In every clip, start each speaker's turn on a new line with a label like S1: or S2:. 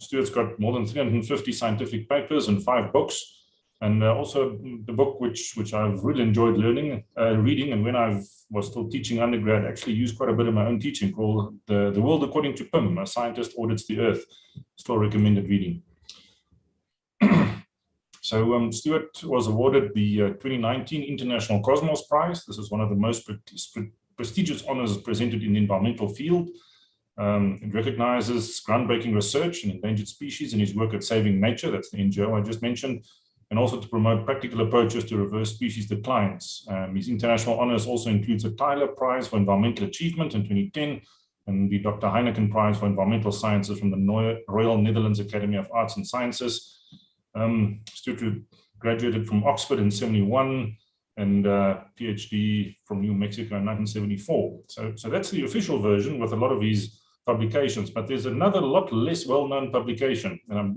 S1: Stuart's got more than 350 scientific papers and 5 books. And also the book which I've really enjoyed reading, and when I was still teaching undergrad, actually used quite a bit in my own teaching, called The World According to Pimm, A Scientist Audits the Earth. Still recommended reading. So Stuart was awarded the 2019 International Cosmos Prize. This is one of the most prestigious honors presented in the environmental field. It recognizes groundbreaking research in endangered species and his work at Saving Nature, that's the NGO I just mentioned, and also to promote practical approaches to reverse species declines. His international honors also includes a Tyler Prize for Environmental Achievement in 2010, and the Dr. Heineken Prize for Environmental Sciences from the Royal Netherlands Academy of Arts and Sciences. Stuart graduated from Oxford in 1971 and PhD from New Mexico in 1974. So that's the official version with a lot of his publications, but there's another lot less well-known publication, and I'm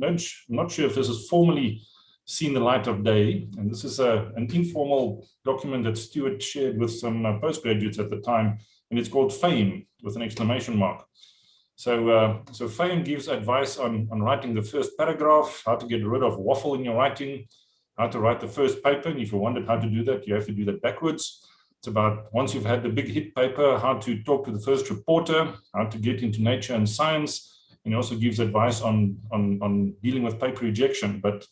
S1: not sure if this has formally seen the light of day. And this is an informal document that Stuart shared with some postgraduates at the time, and it's called FAME with an exclamation mark. So FAME gives advice on writing the first paragraph, how to get rid of waffle in your writing, how to write the first paper. And if you wondered how to do that, you have to do that backwards. It's about, once you've had the big hit paper, how to talk to the first reporter, how to get into Nature and Science. And he also gives advice on dealing with paper rejection. But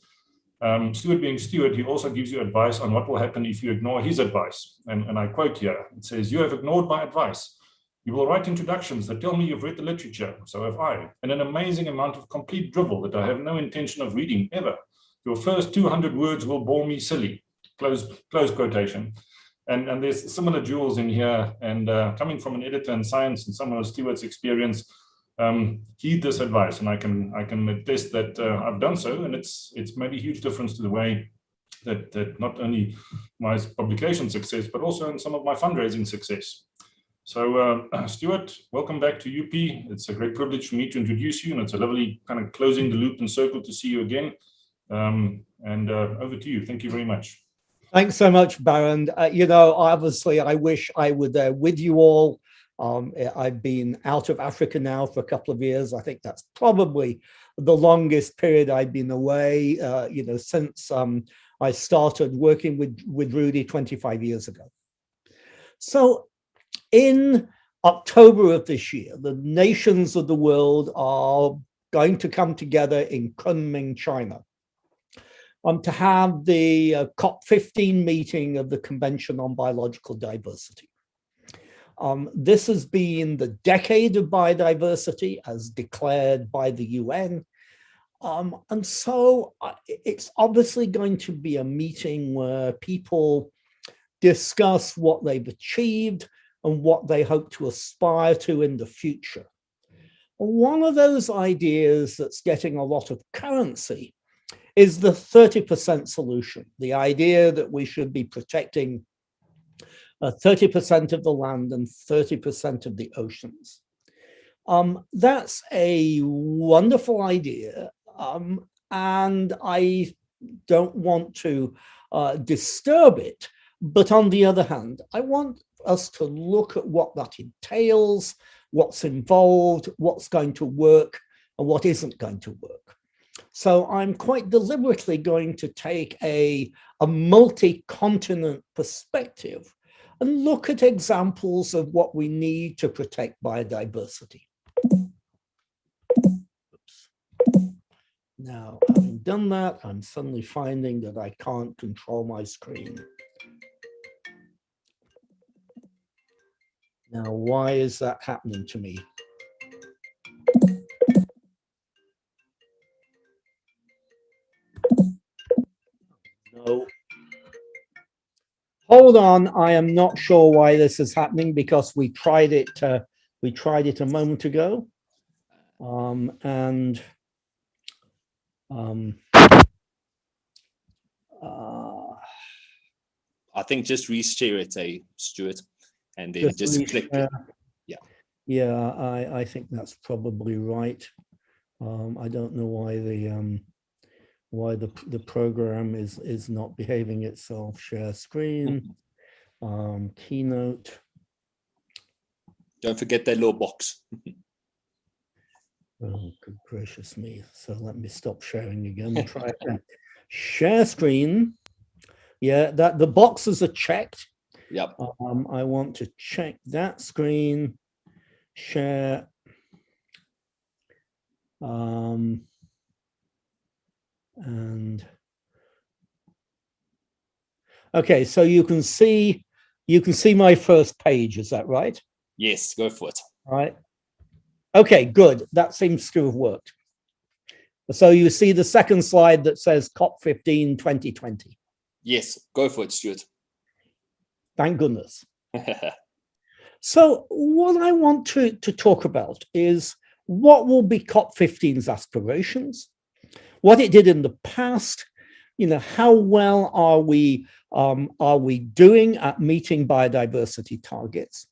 S1: Stuart being Stuart, he also gives you advice on what will happen if you ignore his advice. And I quote here, it says, "You have ignored my advice. You will write introductions that tell me you've read the literature, so have I, and an amazing amount of complete drivel that I have no intention of reading ever. Your first 200 words will bore me silly." Close quotation. And there's similar jewels in here. And coming from an editor in science and someone with Stuart's experience, heed this advice, and I can attest that I've done so, and it's made a huge difference to the way that not only my publication success, but also in some of my fundraising success. So Stuart, welcome back to UP. It's a great privilege for me to introduce you, and it's a lovely kind of closing the loop and circle to see you again. And over to you. Thank you very much.
S2: Thanks so much, Baron. You know, obviously, I wish I were there with you all. I've been out of Africa now for a couple of years. I think that's probably the longest period I've been away, you know, since I started working with Rudy 25 years ago. So in October of this year, the nations of the world are going to come together in Kunming, China, to have the COP15 meeting of the Convention on Biological Diversity. This has been the decade of biodiversity as declared by the UN. And so it's obviously going to be a meeting where people discuss what they've achieved and what they hope to aspire to in the future. One of those ideas that's getting a lot of currency is the 30% solution, the idea that we should be protecting 30% of the land and 30% of the oceans. That's a wonderful idea, and I don't want to disturb it. But on the other hand, I want us to look at what that entails, what's involved, what's going to work, and what isn't going to work. So I'm quite deliberately going to take a multi-continent perspective and look at examples of what we need to protect biodiversity. Oops. Now, having done that, I'm suddenly finding that I can't control my screen. Now, why is that happening to me? No. Hold on, I am not sure why this is happening because we tried it a moment ago.
S3: I think just reshare it, Stuart, and then just click. Yeah.
S2: Yeah, I think that's probably right. I don't know why the program is not behaving itself. Share screen, keynote.
S3: Don't forget that little box.
S2: Oh, good gracious me. So let me stop sharing again. Try again. Share screen. Yeah, that the boxes are checked.
S3: Yep.
S2: I want to check that screen. Share. And okay, so you can see my first page. Is that right?
S3: Yes, go for it.
S2: All right. Okay, good. That seems to have worked. So you see the second slide that says COP15 2020.
S3: Yes, go for it, Stuart.
S2: Thank goodness. So what I want to talk about is what will be COP15's aspirations, what it did in the past, how well are we doing at meeting biodiversity targets,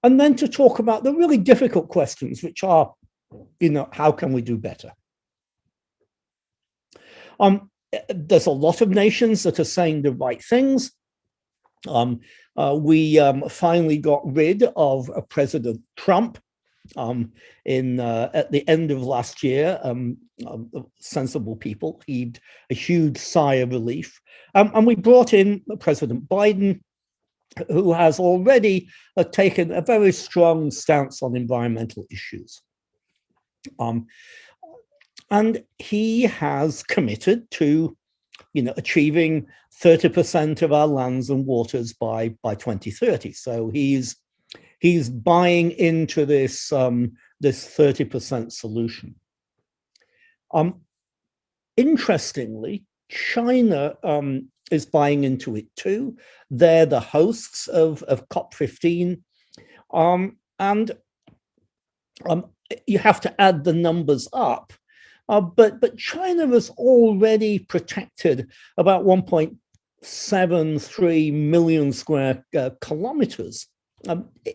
S2: and then to talk about the really difficult questions, which are, how can we do better? There's a lot of nations that are saying the right things. We finally got rid of President Trump at the end of last year. Sensible people heaved a huge sigh of relief. And we brought in President Biden, who has already taken a very strong stance on environmental issues. And he has committed to, achieving 30% of our lands and waters by 2030. So he's buying into this 30% solution. Interestingly, China is buying into it too. They're the hosts of COP15, and you have to add the numbers up. But China has already protected about 1.73 million square kilometers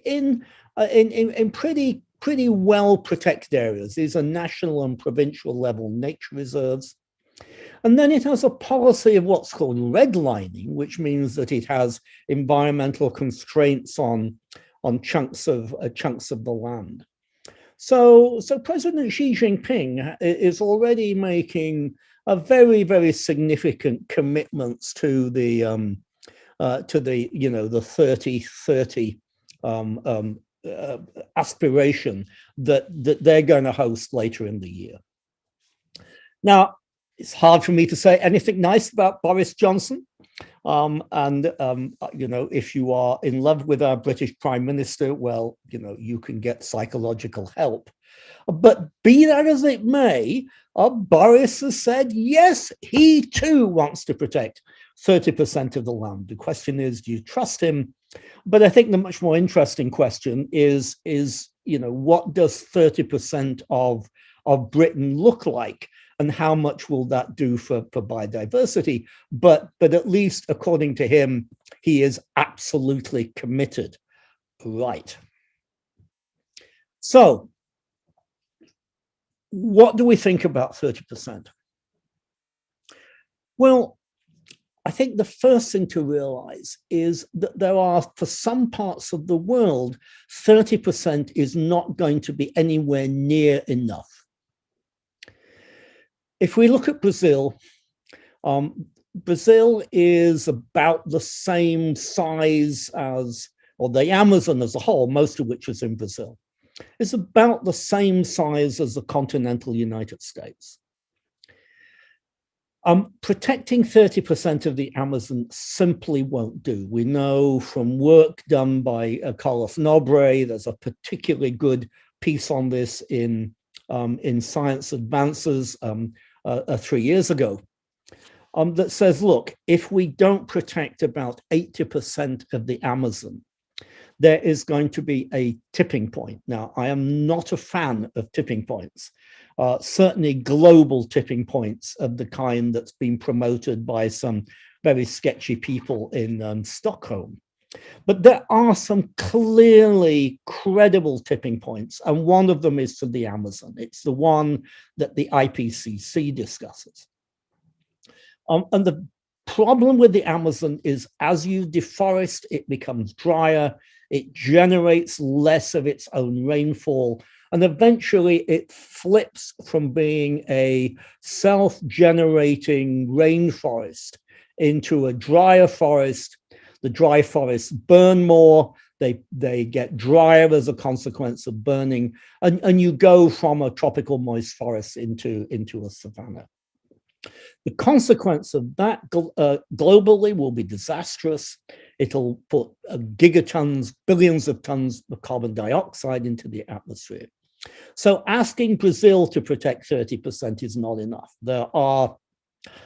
S2: in pretty well protected areas. These are national and provincial level nature reserves. And then it has a policy of what's called redlining, which means that it has environmental constraints on chunks of the land. So President Xi Jinping is already making a very, very significant commitments to the 30-30 aspiration that they're going to host later in the year. Now, it's hard for me to say anything nice about Boris Johnson. If you are in love with our British Prime Minister, well, you can get psychological help. But be that as it may, Boris has said, yes, he too wants to protect 30% of the land. The question is, do you trust him? But I think the much more interesting question is what does 30% of Britain look like? And how much will that do for biodiversity? But at least according to him, he is absolutely committed. Right. So what do we think about 30%? Well, I think the first thing to realize is that there are, for some parts of the world, 30% is not going to be anywhere near enough. If we look at Brazil, Brazil is about the same size as, or the Amazon as a whole, most of which is in Brazil, is about the same size as the continental United States. Protecting 30% of the Amazon simply won't do. We know from work done by Carlos Nobre, there's a particularly good piece on this in Science Advances 3 years ago, that says, look, if we don't protect about 80% of the Amazon, there is going to be a tipping point. Now, I am not a fan of tipping points, certainly global tipping points of the kind that's been promoted by some very sketchy people in Stockholm. But there are some clearly credible tipping points, and one of them is to the Amazon. It's the one that the IPCC discusses. And the problem with the Amazon is as you deforest, it becomes drier, it generates less of its own rainfall, And eventually it flips from being a self-generating rainforest into a drier forest. The dry forests burn more, they get drier as a consequence of burning, and you go from a tropical moist forest into a savanna. The consequence of that globally will be disastrous. It'll put gigatons, billions of tons of carbon dioxide into the atmosphere. So asking Brazil to protect 30% is not enough. There are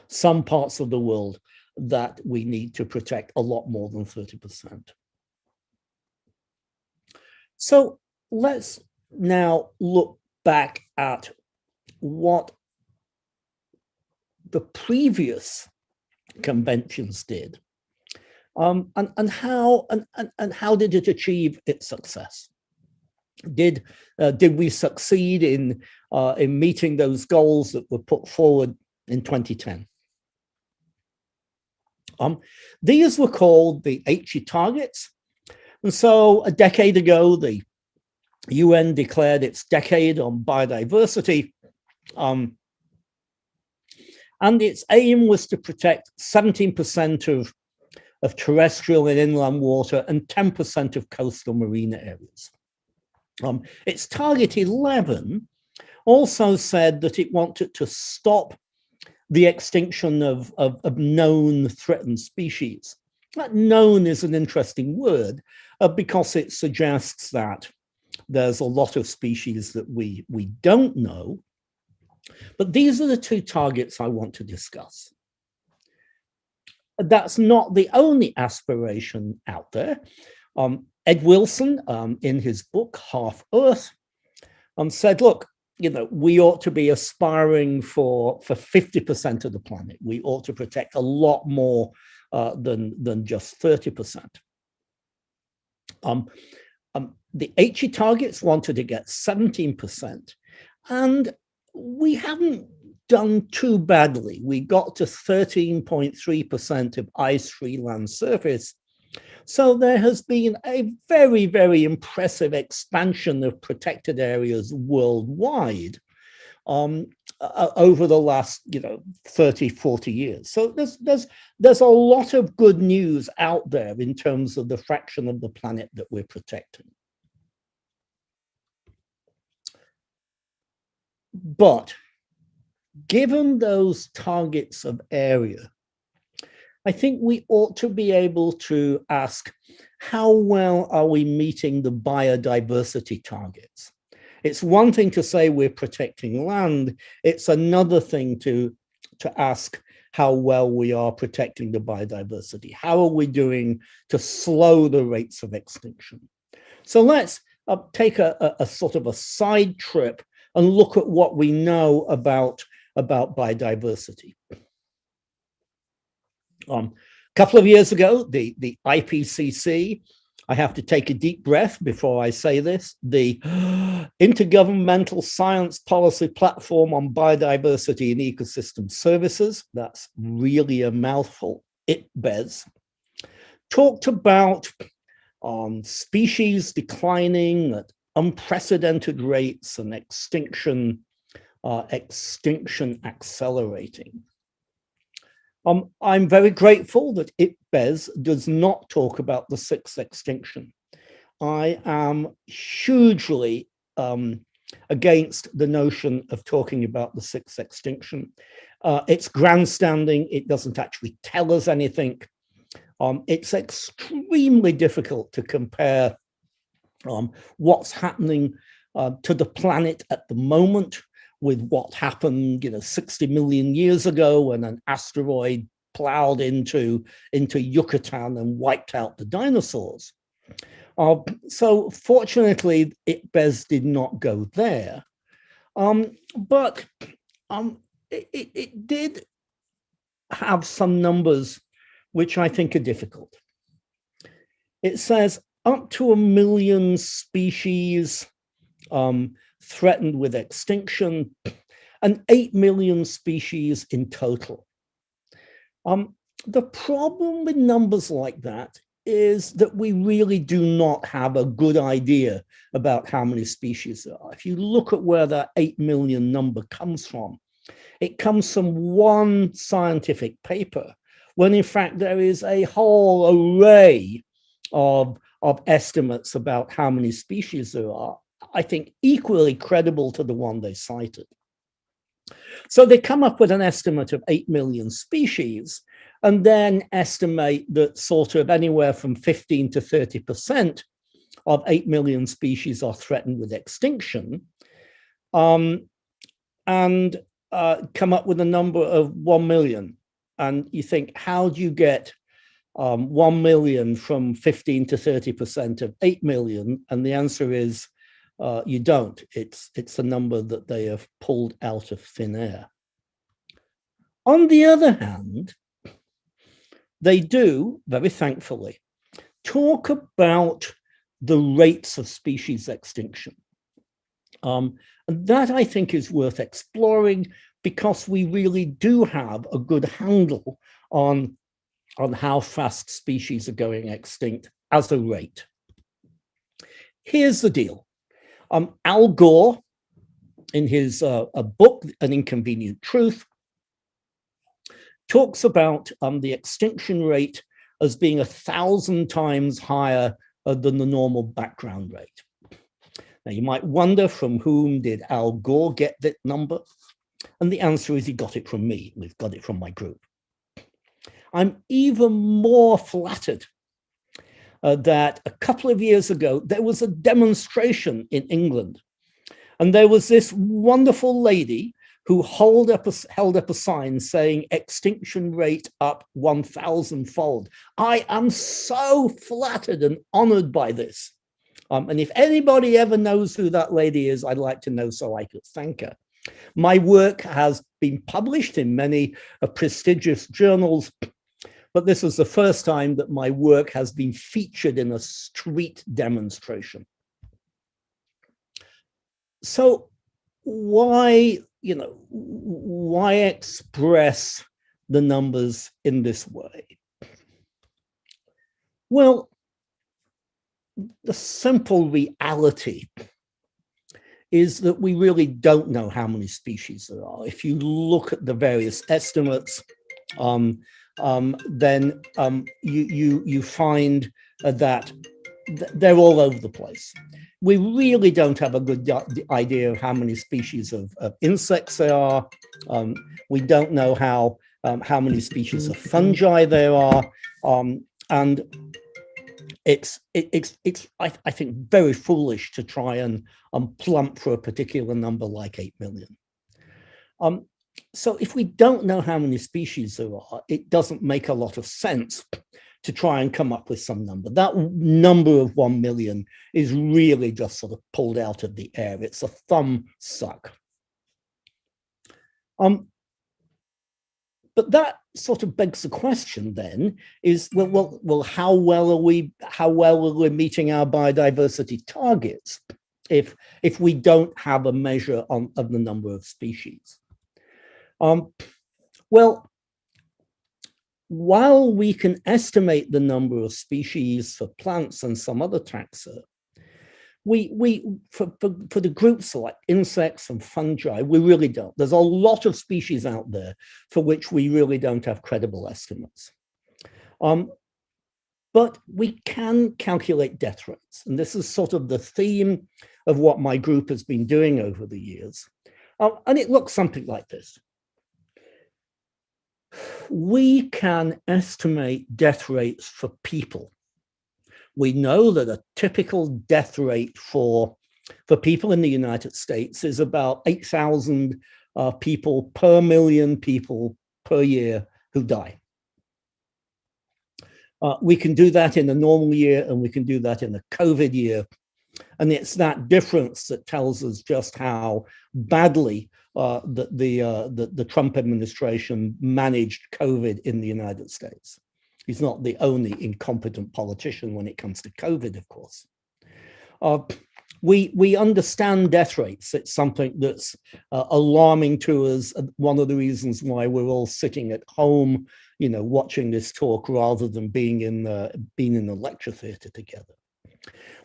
S2: some parts of the world that we need to protect a lot more than 30%. So let's now look back at what the previous conventions did, and how did it achieve its success? Did we succeed in meeting those goals that were put forward in 2010? These were called the HE targets. And so a decade ago, the UN declared its decade on biodiversity. And its aim was to protect 17% of terrestrial and inland water and 10% of coastal marine areas. Its target 11 also said that it wanted to stop the extinction of known threatened species. That known is an interesting word because it suggests that there's a lot of species that we don't know. But these are the two targets I want to discuss. That's not the only aspiration out there. Ed Wilson, in his book, Half Earth, said, look, we ought to be aspiring for 50% of the planet. We ought to protect a lot more than just 30%. The HE targets wanted to get 17%, and we haven't done too badly. We got to 13.3% of ice-free land surface. So there has been a very, very impressive expansion of protected areas worldwide over the last 30, 40 years. So there's a lot of good news out there in terms of the fraction of the planet that we're protecting. But given those targets of area, I think we ought to be able to ask, how well are we meeting the biodiversity targets? It's one thing to say we're protecting land. It's another thing to ask how well we are protecting the biodiversity. How are we doing to slow the rates of extinction? So let's take a sort of a side trip and look at what we know about biodiversity. A couple of years ago, the IPCC, I have to take a deep breath before I say this, the Intergovernmental Science Policy Platform on Biodiversity and Ecosystem Services, that's really a mouthful, IPBES, talked about species declining at unprecedented rates and extinction accelerating. I'm very grateful that IPBES does not talk about the sixth extinction. I am hugely against the notion of talking about the sixth extinction. It's grandstanding. It doesn't actually tell us anything. It's extremely difficult to compare what's happening to the planet at the moment with what happened 60 million years ago when an asteroid plowed into Yucatan and wiped out the dinosaurs. So fortunately, IPBES did not go there. But it did have some numbers which I think are difficult. It says up to 1 million species threatened with extinction, and 8 million species in total. The problem with numbers like that is that we really do not have a good idea about how many species there are. If you look at where that 8 million number comes from, it comes from one scientific paper, when in fact there is a whole array of estimates about how many species there are, I think equally credible to the one they cited. So they come up with an estimate of 8 million species, and then estimate that sort of anywhere from 15 to 30% of 8 million species are threatened with extinction, and come up with a number of 1 million. And you think, how do you get 1 million from 15 to 30% of 8 million? And the answer is, you don't. It's a number that they have pulled out of thin air. On the other hand, they do, very thankfully, talk about the rates of species extinction. And that, I think, is worth exploring, because we really do have a good handle on how fast species are going extinct as a rate. Here's the deal. Al Gore, in his book, An Inconvenient Truth, talks about the extinction rate as being 1,000 times higher than the normal background rate. Now, you might wonder, from whom did Al Gore get that number? And the answer is, he got it from me. We've got it from my group. I'm even more flattered that a couple of years ago, there was a demonstration in England, and there was this wonderful lady who held up a sign saying extinction rate up 1,000-fold. I am so flattered and honored by this. And if anybody ever knows who that lady is, I'd like to know so I could thank her. My work has been published in many prestigious journals, but this was the first time that my work has been featured in a street demonstration. So why express the numbers in this way? Well, the simple reality is that we really don't know how many species there are. If you look at the various estimates, then you find that they're all over the place. We really don't have a good idea of how many species of insects there are. We don't know how many species of fungi there are, and it's I think very foolish to try and plump for a particular number like 8 million. So if we don't know how many species there are, it doesn't make a lot of sense to try and come up with some number. That number of 1 million is really just sort of pulled out of the air. It's a thumb suck. But that sort of begs the question then is, well, how well are we meeting our biodiversity targets if we don't have a measure of the number of species? Well, while we can estimate the number of species for plants and some other taxa, for the groups like insects and fungi, we really don't. There's a lot of species out there for which we really don't have credible estimates. But we can calculate death rates. And this is sort of the theme of what my group has been doing over the years. And it looks something like this. We can estimate death rates for people. We know that a typical death rate for people in the United States is about 8,000 people per million people per year who die. We can do that in a normal year, and we can do that in a COVID year. And it's that difference that tells us just how badly the Trump administration managed COVID in the United States. He's not the only incompetent politician when it comes to COVID, of course. we understand death rates. It's something that's alarming to us. One of the reasons why we're all sitting at home, watching this talk rather than being in the lecture theatre together.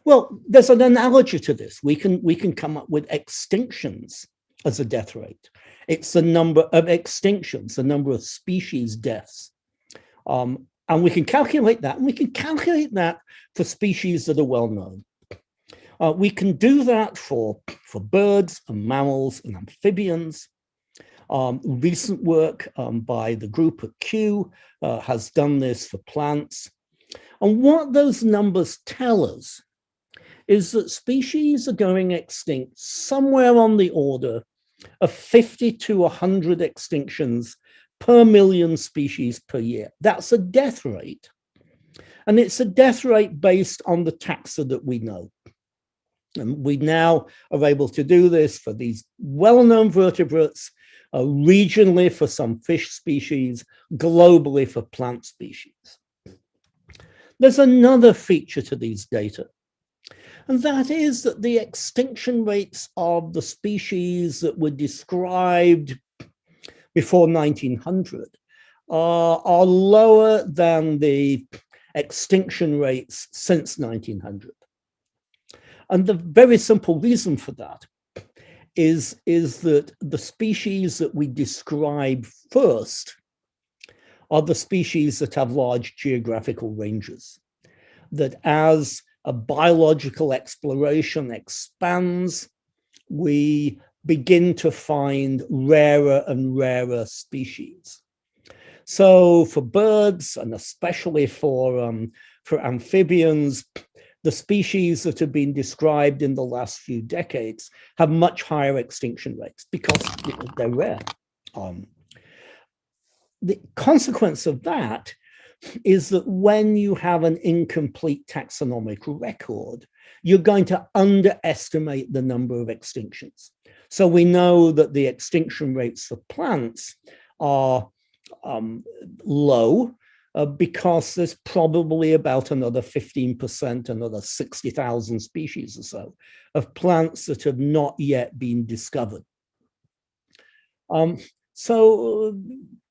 S2: Well, there's an analogy to this. We can come up with extinctions as a death rate. It's the number of extinctions, the number of species deaths. And we can calculate that, and we can calculate that for species that are well known. We can do that for birds and mammals and amphibians. Recent work by the group at Kew has done this for plants. And what those numbers tell us is that species are going extinct somewhere on the order of 50 to 100 extinctions per million species per year. That's a death rate. And it's a death rate based on the taxa that we know. And we now are able to do this for these well-known vertebrates, regionally for some fish species, globally for plant species. There's another feature to these data, and that is that the extinction rates of the species that were described before 1900 are lower than the extinction rates since 1900. And the very simple reason for that is that the species that we describe first are the species that have large geographical ranges. That as a biological exploration expands, we begin to find rarer and rarer species. So for birds, and especially for amphibians, the species that have been described in the last few decades have much higher extinction rates because they're rare. The consequence of that is that when you have an incomplete taxonomic record, you're going to underestimate the number of extinctions. So we know that the extinction rates for plants are low, because there's probably about another 15%, another 60,000 species or so of plants that have not yet been discovered. So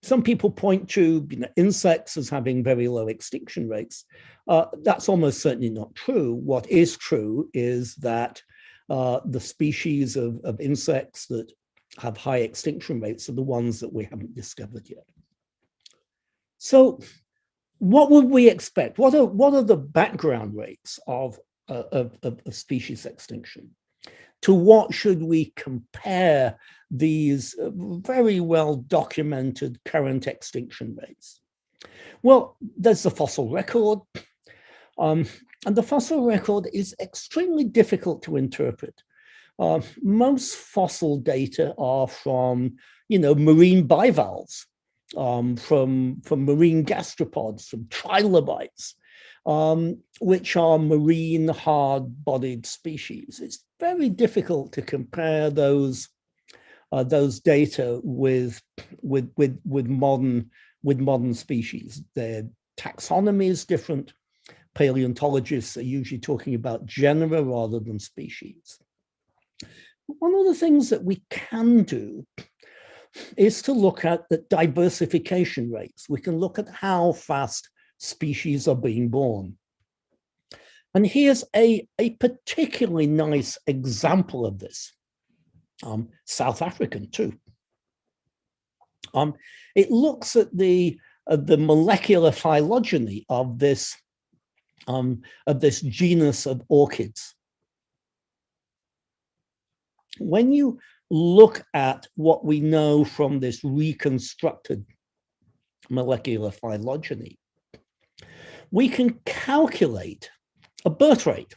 S2: some people point to insects as having very low extinction rates. That's almost certainly not true. What is true is that the species of insects that have high extinction rates are the ones that we haven't discovered yet. So what would we expect? What are the background rates of species extinction? To what should we compare these very well documented current extinction rates? Well, there's the fossil record, and the fossil record is extremely difficult to interpret. Most fossil data are from, marine bivalves. From marine gastropods, from trilobites, which are marine hard-bodied species. It's very difficult to compare those data with modern species. Their taxonomy is different. Paleontologists are usually talking about genera rather than species. One of the things that we can do is to look at the diversification rates. We can look at how fast species are being born. And here's a particularly nice example of this, South African too. It looks at the molecular phylogeny of this genus of orchids. When you look at what we know from this reconstructed molecular phylogeny, we can calculate a birth rate.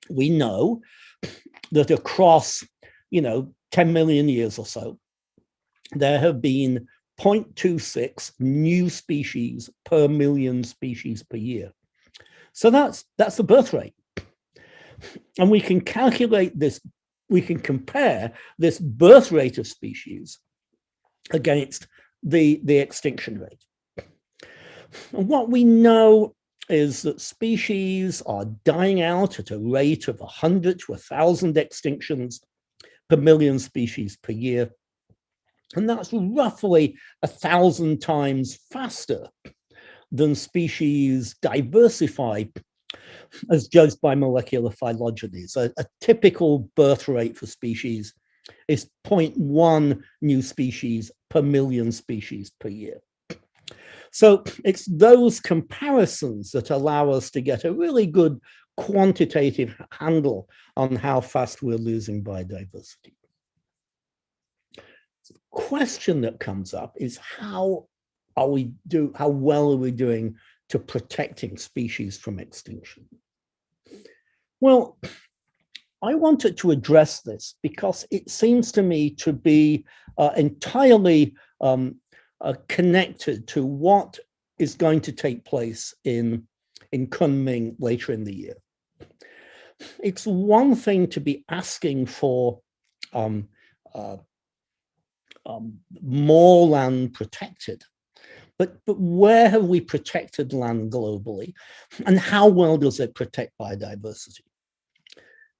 S2: We know that across, 10 million years or so, there have been 0.26 new species per million species per year. So that's the birth rate. And we can calculate this. We can compare this birth rate of species against the extinction rate. And what we know is that species are dying out at a rate of 100 to 1,000 extinctions per million species per year. And that's roughly 1,000 times faster than species diversify as judged by molecular phylogenies. A typical birth rate for species is 0.1 new species per million species per year. So it's those comparisons that allow us to get a really good quantitative handle on how fast we're losing biodiversity. The question that comes up is how well are we doing to protecting species from extinction? Well, I wanted to address this because it seems to me to be entirely connected to what is going to take place in Kunming later in the year. It's one thing to be asking for more land protected, but where have we protected land globally, and how well does it protect biodiversity?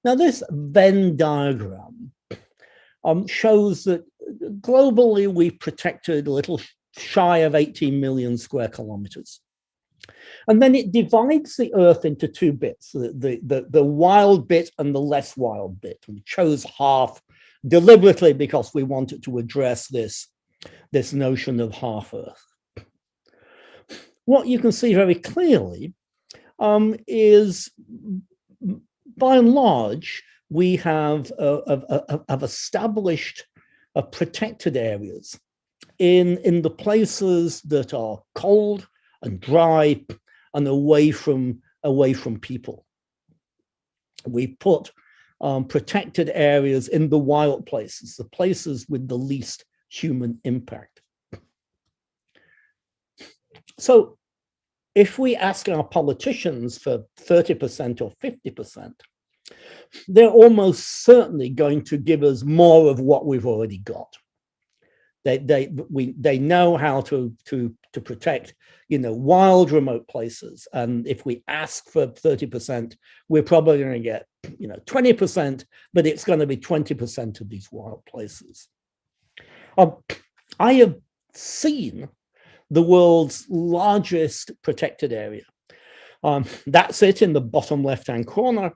S2: Now, this Venn diagram shows that globally we protected a little shy of 18 million square kilometers. And then it divides the Earth into two bits, the wild bit and the less wild bit. We chose half deliberately because we wanted to address this notion of half Earth. What you can see very clearly is, by and large, we have established protected areas in the places that are cold and dry and away from people. We put protected areas in the wild places, the places with the least human impact. So if we ask our politicians for 30% or 50%, they're almost certainly going to give us more of what we've already got. They know how to protect, wild remote places. And if we ask for 30%, we're probably going to get, 20%, but it's going to be 20% of these wild places. I have seen the world's largest protected area. That's it in the bottom left-hand corner.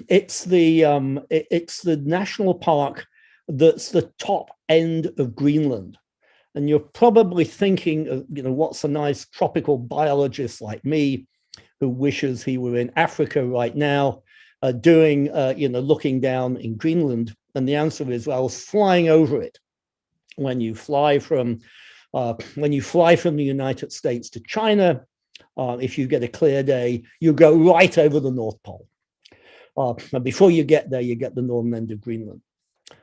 S2: It's the national park that's the top end of Greenland. And you're probably thinking of, what's a nice tropical biologist like me who wishes he were in Africa right now, looking down in Greenland. And the answer is, well, flying over it. When you fly from the United States to China, if you get a clear day, you go right over the North Pole. And before you get there, you get the northern end of Greenland.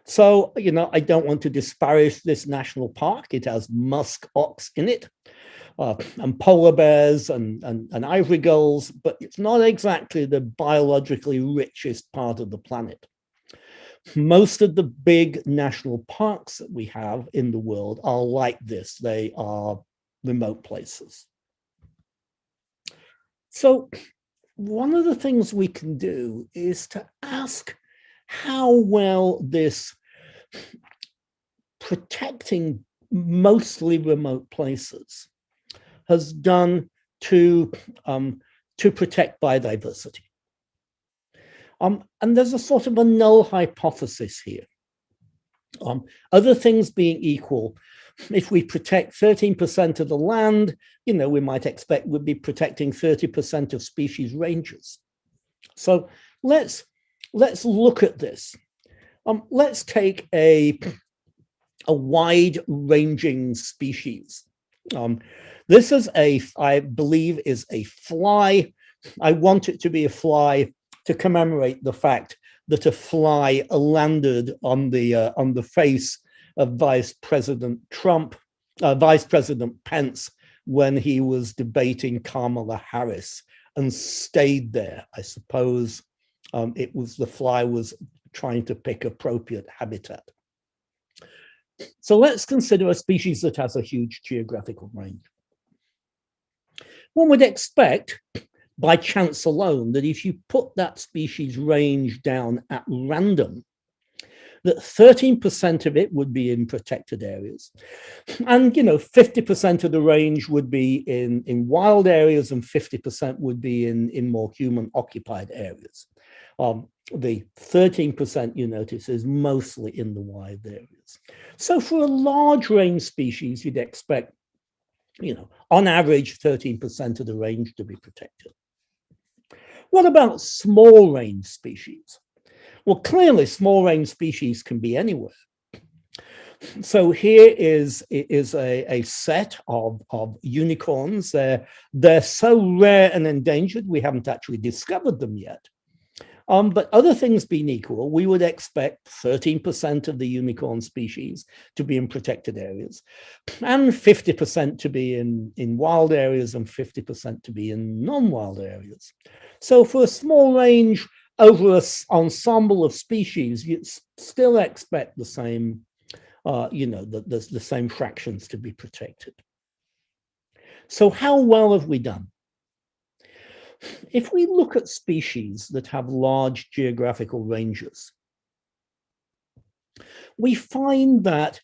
S2: So, I don't want to disparage this national park. It has musk ox in it, and polar bears and ivory gulls, but it's not exactly the biologically richest part of the planet. Most of the big national parks that we have in the world are like this. They are remote places. So one of the things we can do is to ask how well this protecting mostly remote places has done to protect biodiversity. And there's a sort of a null hypothesis here. Other things being equal, if we protect 13% of the land, we might expect we'd be protecting 30% of species ranges. So let's look at this. Let's take a wide-ranging species. This is I believe is a fly. I want it to be a fly to commemorate the fact that a fly landed on the face of Vice President Pence when he was debating Kamala Harris, and stayed there. I suppose the fly was trying to pick appropriate habitat. So let's consider a species that has a huge geographical range. One would expect, by chance alone, that if you put that species range down at random, that 13% of it would be in protected areas. And, 50% of the range would be in wild areas and 50% would be in more human occupied areas. The 13% you notice is mostly in the wild areas. So for a large range species, you'd expect, on average, 13% of the range to be protected. What about small range species? Well, clearly, small range species can be anywhere. So here is a set of unicorns. They're so rare and endangered, we haven't actually discovered them yet. But other things being equal, we would expect 13% of the unicorn species to be in protected areas, and 50% to be in wild areas, and 50% to be in non-wild areas. So for a small range over an ensemble of species, you still expect the same, the same fractions to be protected. So how well have we done? If we look at species that have large geographical ranges, we find that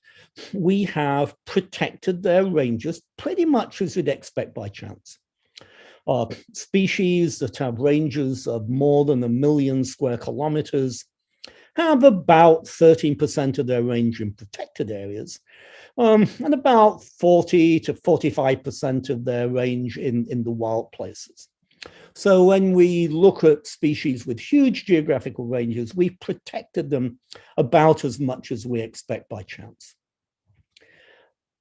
S2: we have protected their ranges pretty much as you'd expect by chance. Species that have ranges of more than 1 million square kilometers have about 13% of their range in protected areas, and about 40 to 45% of their range in the wild places. So when we look at species with huge geographical ranges, we've protected them about as much as we expect by chance.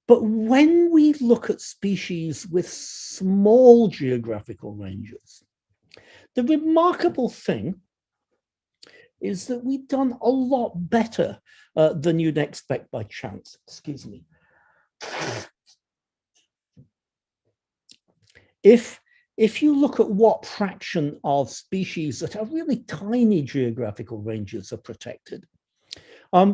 S2: But when we look at species with small geographical ranges, the remarkable thing is that we've done a lot better than you'd expect by chance. Excuse me. If you look at what fraction of species that have really tiny geographical ranges are protected,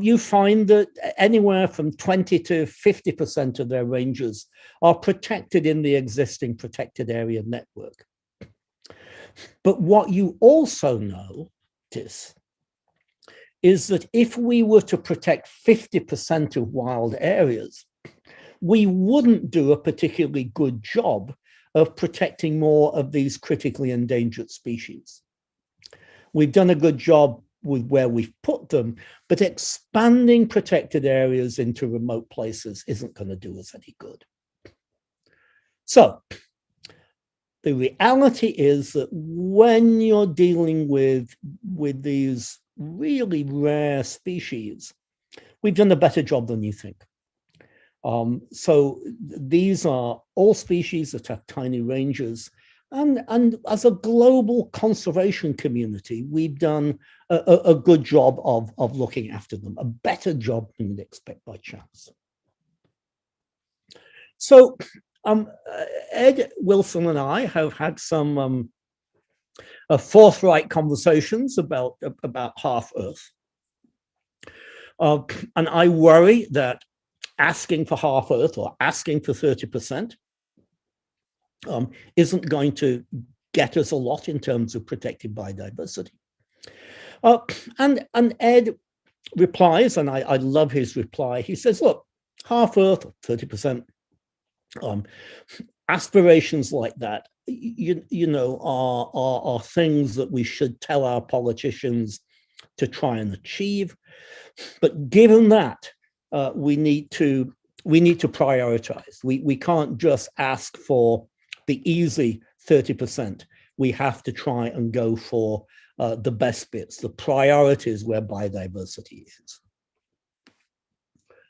S2: you find that anywhere from 20 to 50% of their ranges are protected in the existing protected area network. But what you also notice is that if we were to protect 50% of wild areas, we wouldn't do a particularly good job of protecting more of these critically endangered species. We've done a good job with where we've put them, but expanding protected areas into remote places isn't going to do us any good. So the reality is that when you're dealing with these really rare species, we've done a better job than you think. So these are all species that have tiny ranges, and as a global conservation community, we've done a good job of looking after them, a better job than you'd expect by chance. So Ed Wilson and I have had some forthright conversations about half Earth, and I worry that asking for half Earth or asking for 30% isn't going to get us a lot in terms of protecting biodiversity. And Ed replies, and I love his reply. He says, look, half Earth, 30%, aspirations like that, are things that we should tell our politicians to try and achieve. But given that, we need to prioritize. We can't just ask for the easy 30%. We have to try and go for the best bits, the priorities where biodiversity is.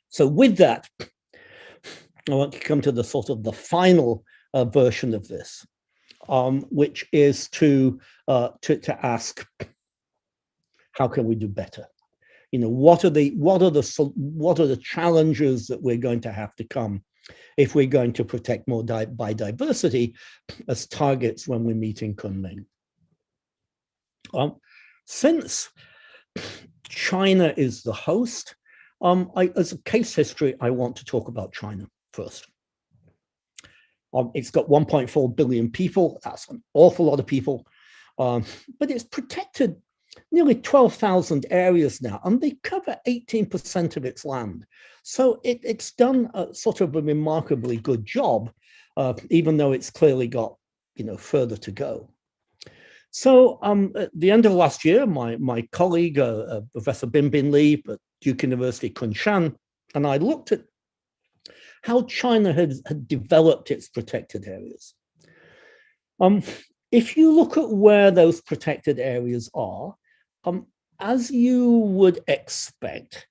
S2: So with that, I want to come to the sort of the final version of this, which is to ask, how can we do better? What are the challenges that we're going to have to come if we're going to protect more biodiversity as targets when we meet in Kunming? Since China is the host, as a case history, I want to talk about China first. It's got 1.4 billion people. That's an awful lot of people. But it's protected nearly 12,000 areas now, and they cover 18% of its land. So it's done a sort of a remarkably good job, even though it's clearly got, further to go. So at the end of last year, my colleague, Professor Binbin Li at Duke University, Kunshan, and I looked at how China had developed its protected areas. If you look at where those protected areas are, as you would expect,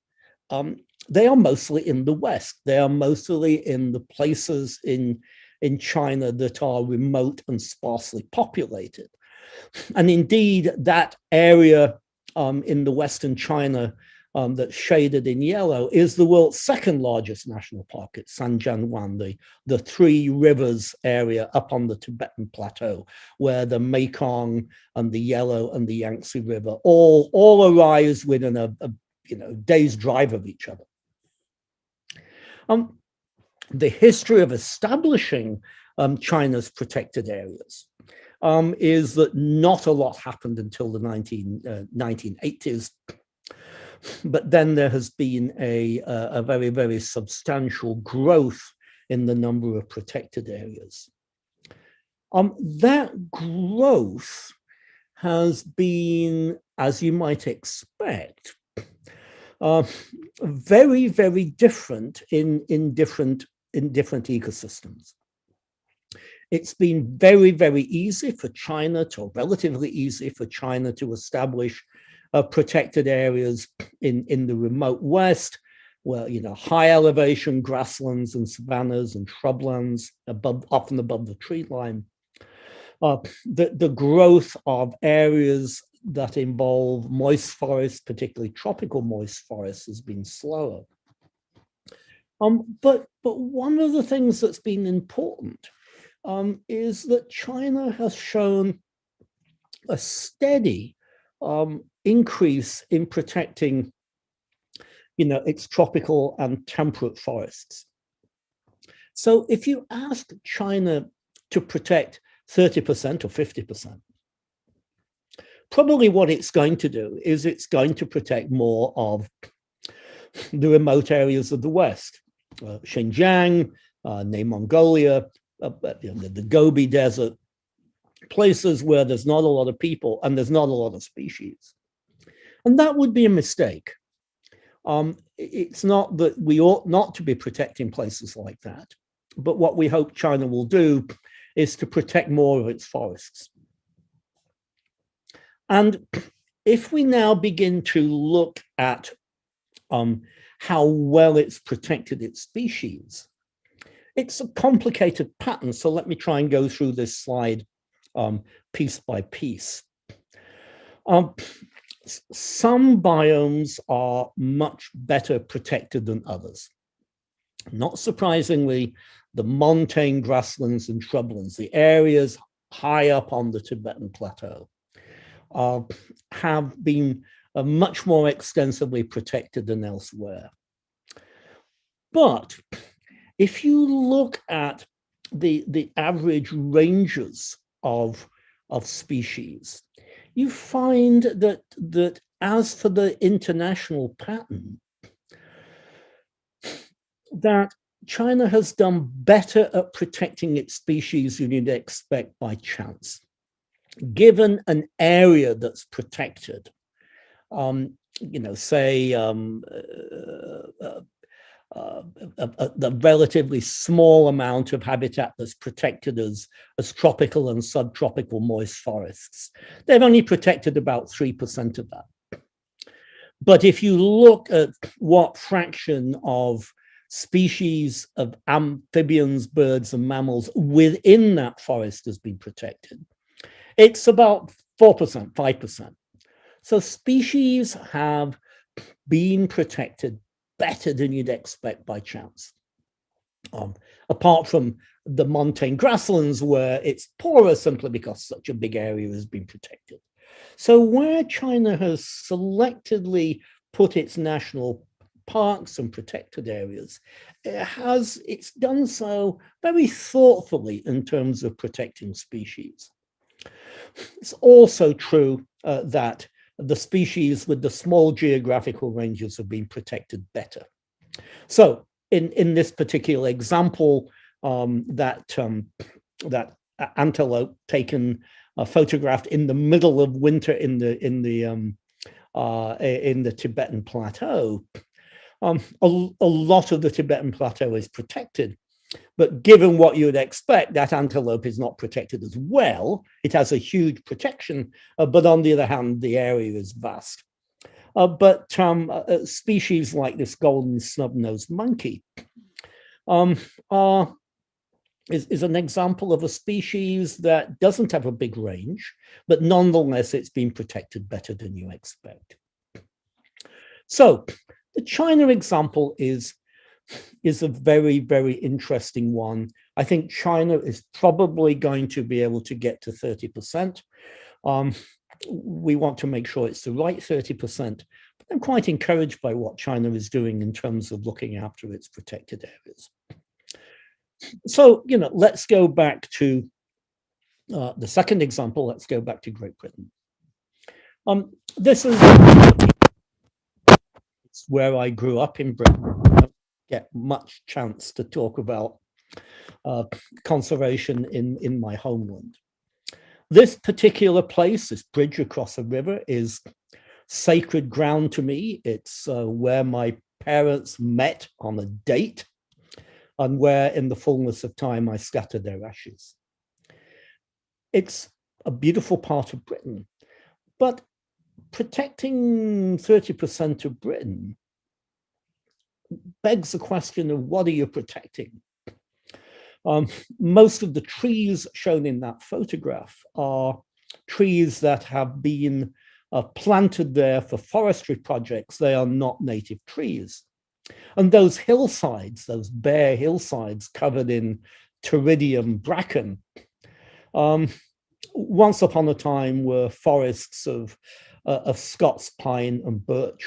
S2: they are mostly in the West. They are mostly in the places in China that are remote and sparsely populated. And indeed, that area in the Western China that's shaded in yellow is the world's second largest national park. It's Sanjianwan, the Three Rivers area up on the Tibetan Plateau, where the Mekong and the Yellow and the Yangtze River all arise within a day's drive of each other. The history of establishing China's protected areas is that not a lot happened until the 1980s. But then there has been a very, very substantial growth in the number of protected areas. That growth has been, as you might expect, very, very different in different ecosystems. It's been very, very easy for China to, relatively easy for China to establish protected areas in the remote West, where high elevation grasslands and savannas and shrublands often above the tree line. The growth of areas that involve moist forests, particularly tropical moist forests, has been slower. But one of the things that's been important is that China has shown a steady increase in protecting, its tropical and temperate forests. So if you ask China to protect 30% or 50%, probably what it's going to do is it's going to protect more of the remote areas of the West, Xinjiang, Inner Mongolia, the Gobi Desert, places where there's not a lot of people and there's not a lot of species. And that would be a mistake. It's not that we ought not to be protecting places like that, but what we hope China will do is to protect more of its forests. And if we now begin to look at how well it's protected its species, it's a complicated pattern. So let me try and go through this slide piece by piece. Some biomes are much better protected than others. Not surprisingly, the montane grasslands and shrublands, the areas high up on the Tibetan Plateau, have been much more extensively protected than elsewhere. But if you look at the average ranges of species, you find that as for the international pattern, that China has done better at protecting its species than you'd expect by chance. Given an area that's protected, say the relatively small amount of habitat that's protected as tropical and subtropical moist forests, they've only protected about 3% of that. But if you look at what fraction of species of amphibians, birds, and mammals within that forest has been protected, it's about 4%, 5%. So species have been protected better than you'd expect by chance. Apart from the montane grasslands where it's poorer simply because such a big area has been protected. So where China has selectively put its national parks and protected areas, it's done so very thoughtfully in terms of protecting species. It's also true that the species with the small geographical ranges have been protected better. So in this particular example, that antelope taken photographed in the middle of winter in the Tibetan Plateau, a lot of the Tibetan Plateau is protected. But given what you would expect, that antelope is not protected as well. It has a huge protection, but on the other hand, the area is vast. But species like this golden snub-nosed monkey is an example of a species that doesn't have a big range, but nonetheless, it's been protected better than you expect. So the China example is a very, very interesting one. I think China is probably going to be able to get to 30%. We want to make sure it's the right 30%, but I'm quite encouraged by what China is doing in terms of looking after its protected areas. So, let's go back to the second example. Let's go back to Great Britain. This is where I grew up in Britain. I don't get much chance to talk about conservation in my homeland. This particular place, this bridge across a river, is sacred ground to me. It's where my parents met on a date and where in the fullness of time I scattered their ashes. It's a beautiful part of Britain, but protecting 30% of Britain begs the question of what are you protecting? Most of the trees shown in that photograph are trees that have been planted there for forestry projects. They are not native trees. And those hillsides, those bare hillsides covered in pteridium bracken, once upon a time were forests of Scots pine and birch.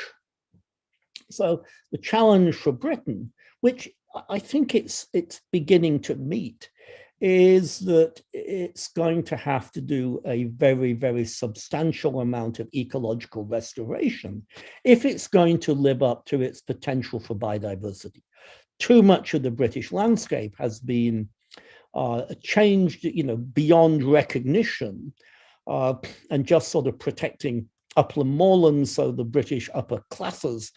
S2: So the challenge for Britain, which I think it's beginning to meet, is that it's going to have to do a very, very substantial amount of ecological restoration if it's going to live up to its potential for biodiversity. Too much of the British landscape has been changed, beyond recognition, and just sort of protecting upland moorlands so the British upper classes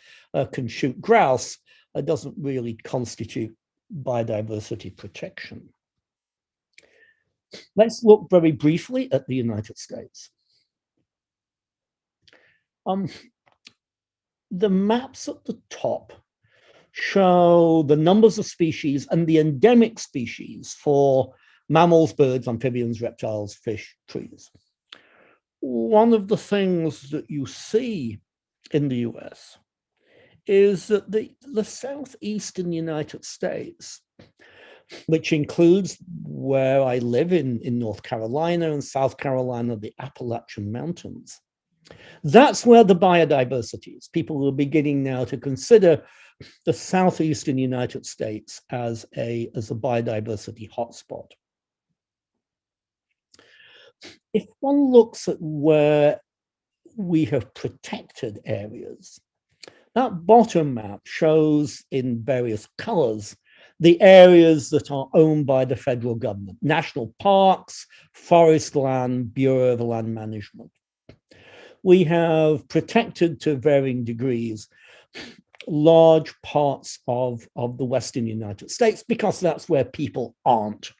S2: can shoot grouse doesn't really constitute biodiversity protection. Let's look very briefly at the United States. The maps at the top show the numbers of species and the endemic species for mammals, birds, amphibians, reptiles, fish, trees. One of the things that you see in the US is that the southeastern United States, which includes where I live in North Carolina and South Carolina, the Appalachian Mountains, that's where the biodiversity is. People are beginning now to consider the southeastern United States as a biodiversity hotspot. If one looks at where we have protected areas, that bottom map shows in various colors the areas that are owned by the federal government: national parks, forest land, Bureau of Land Management. We have protected to varying degrees large parts of the Western United States because that's where people aren't.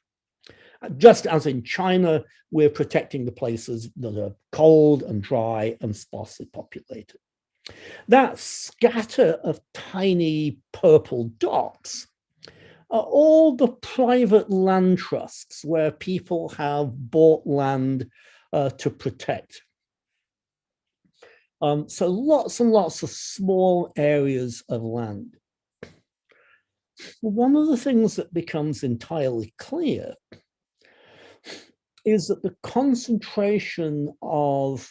S2: Just as in China, we're protecting the places that are cold and dry and sparsely populated. That scatter of tiny purple dots are all the private land trusts where people have bought land to protect. So lots and lots of small areas of land. One of the things that becomes entirely clear is that the concentration of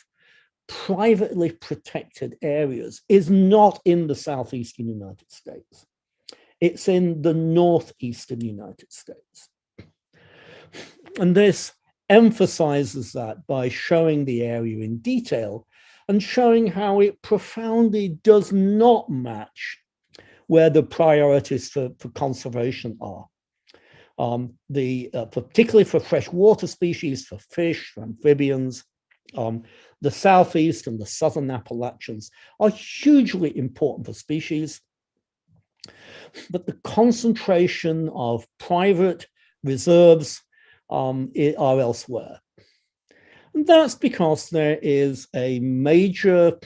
S2: privately protected areas is not in the southeastern United States. It's in the northeastern United States. And this emphasizes that by showing the area in detail and showing how it profoundly does not match where the priorities for conservation are. Particularly for freshwater species, for fish, for amphibians, the Southeast and the Southern Appalachians are hugely important for species, but the concentration of private reserves are elsewhere. And that's because there is a major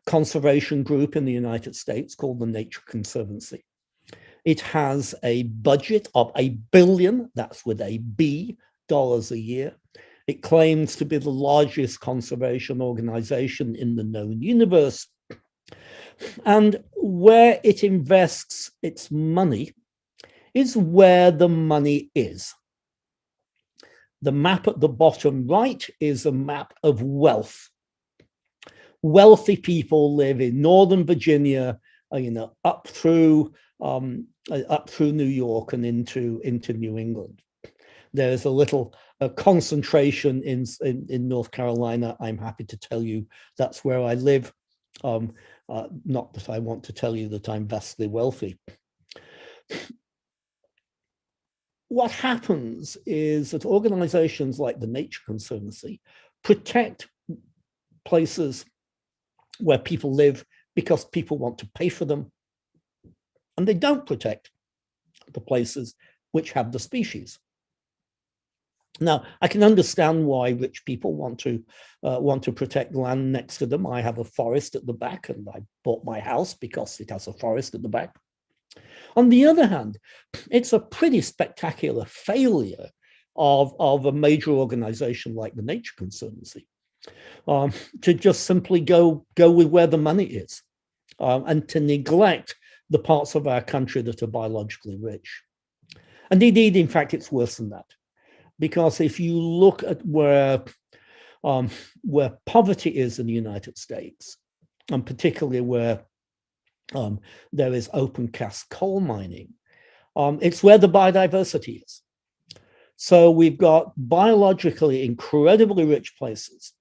S2: conservation group in the United States called the Nature Conservancy. It has a budget of $1 billion, that's with a B, dollars a year. It claims to be the largest conservation organization in the known universe. And where it invests its money is where the money is. The map at the bottom right is a map of wealth. Wealthy people live in Northern Virginia, up through New York and into New England. There's a little concentration in North Carolina. I'm happy to tell you that's where I live. Not that I want to tell you that I'm vastly wealthy. What happens is that organizations like the Nature Conservancy protect places where people live because people want to pay for them, and they don't protect the places which have the species. Now, I can understand why rich people want to protect land next to them. I have a forest at the back, and I bought my house because it has a forest at the back. On the other hand, it's a pretty spectacular failure of a major organization like the Nature Conservancy to just simply go with where the money is and to neglect the parts of our country that are biologically rich. And indeed, in fact, it's worse than that. Because if you look at where poverty is in the United States, and particularly where there is open cast coal mining, it's where the biodiversity is. So we've got biologically incredibly rich places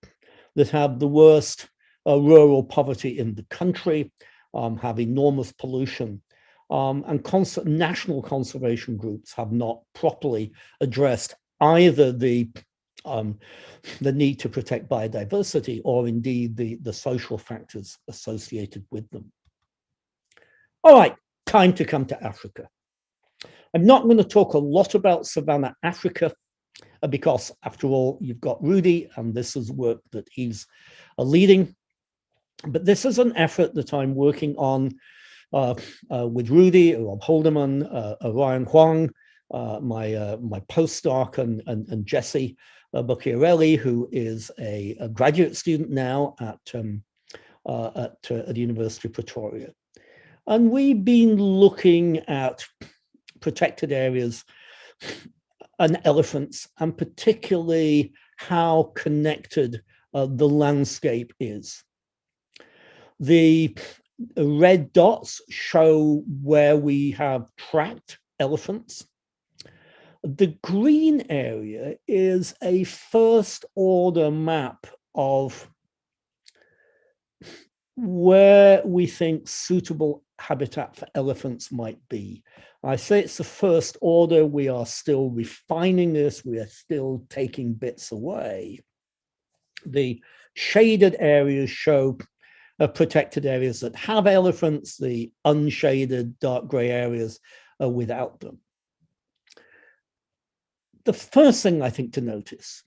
S2: that have the worst rural poverty in the country, have enormous pollution, and national conservation groups have not properly addressed either the need to protect biodiversity or indeed the social factors associated with them. All right, time to come to Africa. I'm not going to talk a lot about Savannah Africa because, after all, you've got Rudy, and this is work that he's leading. But this is an effort that I'm working on with Rudy, Rob Holderman, Ryan Huang, my postdoc, and Jesse Bocchiarelli, who is a graduate student now at the University of Pretoria. And we've been looking at protected areas and elephants, and particularly how connected the landscape is. The red dots show where we have tracked elephants. The green area is a first order map of where we think suitable habitat for elephants might be. I say it's the first order. We are still refining this. We are still taking bits away. The shaded areas show protected areas that have elephants. The unshaded dark gray areas are without them. The first thing I think to notice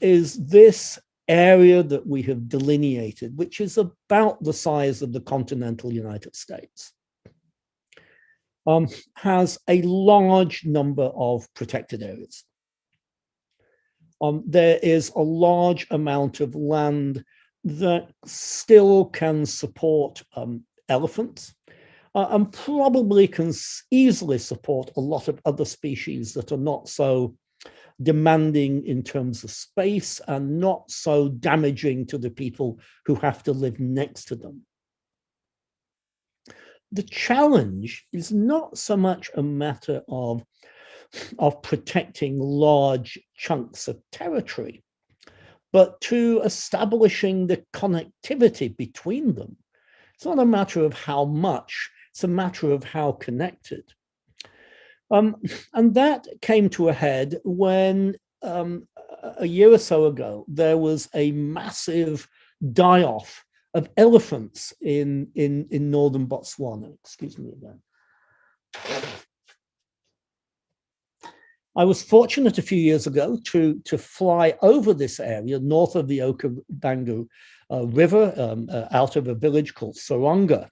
S2: is this area that we have delineated, which is about the size of the continental United States, has a large number of protected areas. There is a large amount of land that still can support elephants and probably can easily support a lot of other species that are not so demanding in terms of space and not so damaging to the people who have to live next to them. The challenge is not so much a matter of protecting large chunks of territory, but to establishing the connectivity between them. It's not a matter of how much, it's a matter of how connected. And that came to a head when a year or so ago, there was a massive die-off of elephants in northern Botswana. Excuse me again. I was fortunate a few years ago to fly over this area north of the Okavango River, out of a village called Soronga.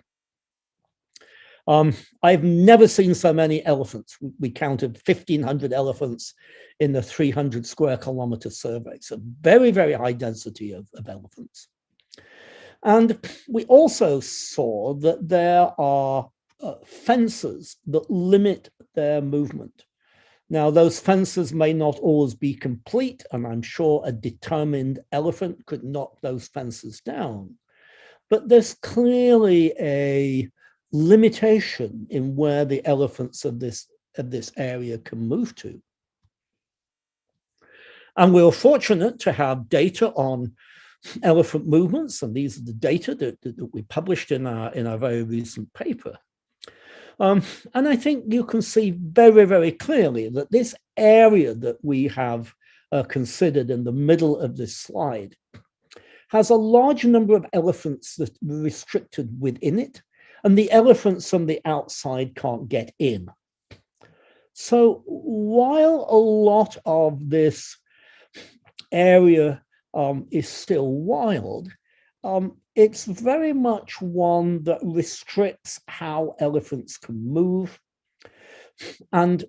S2: I've never seen so many elephants. We counted 1,500 elephants in the 300 square kilometer survey. So very, very high density of elephants. And we also saw that there are fences that limit their movement. Now, those fences may not always be complete, and I'm sure a determined elephant could knock those fences down. But there's clearly a limitation in where the elephants of this area can move to. And we were fortunate to have data on elephant movements, and these are the data that we published in our very recent paper. And I think you can see very, very clearly that this area that we have considered in the middle of this slide has a large number of elephants that are restricted within it, and the elephants from the outside can't get in. So while a lot of this area is still wild, it's very much one that restricts how elephants can move. And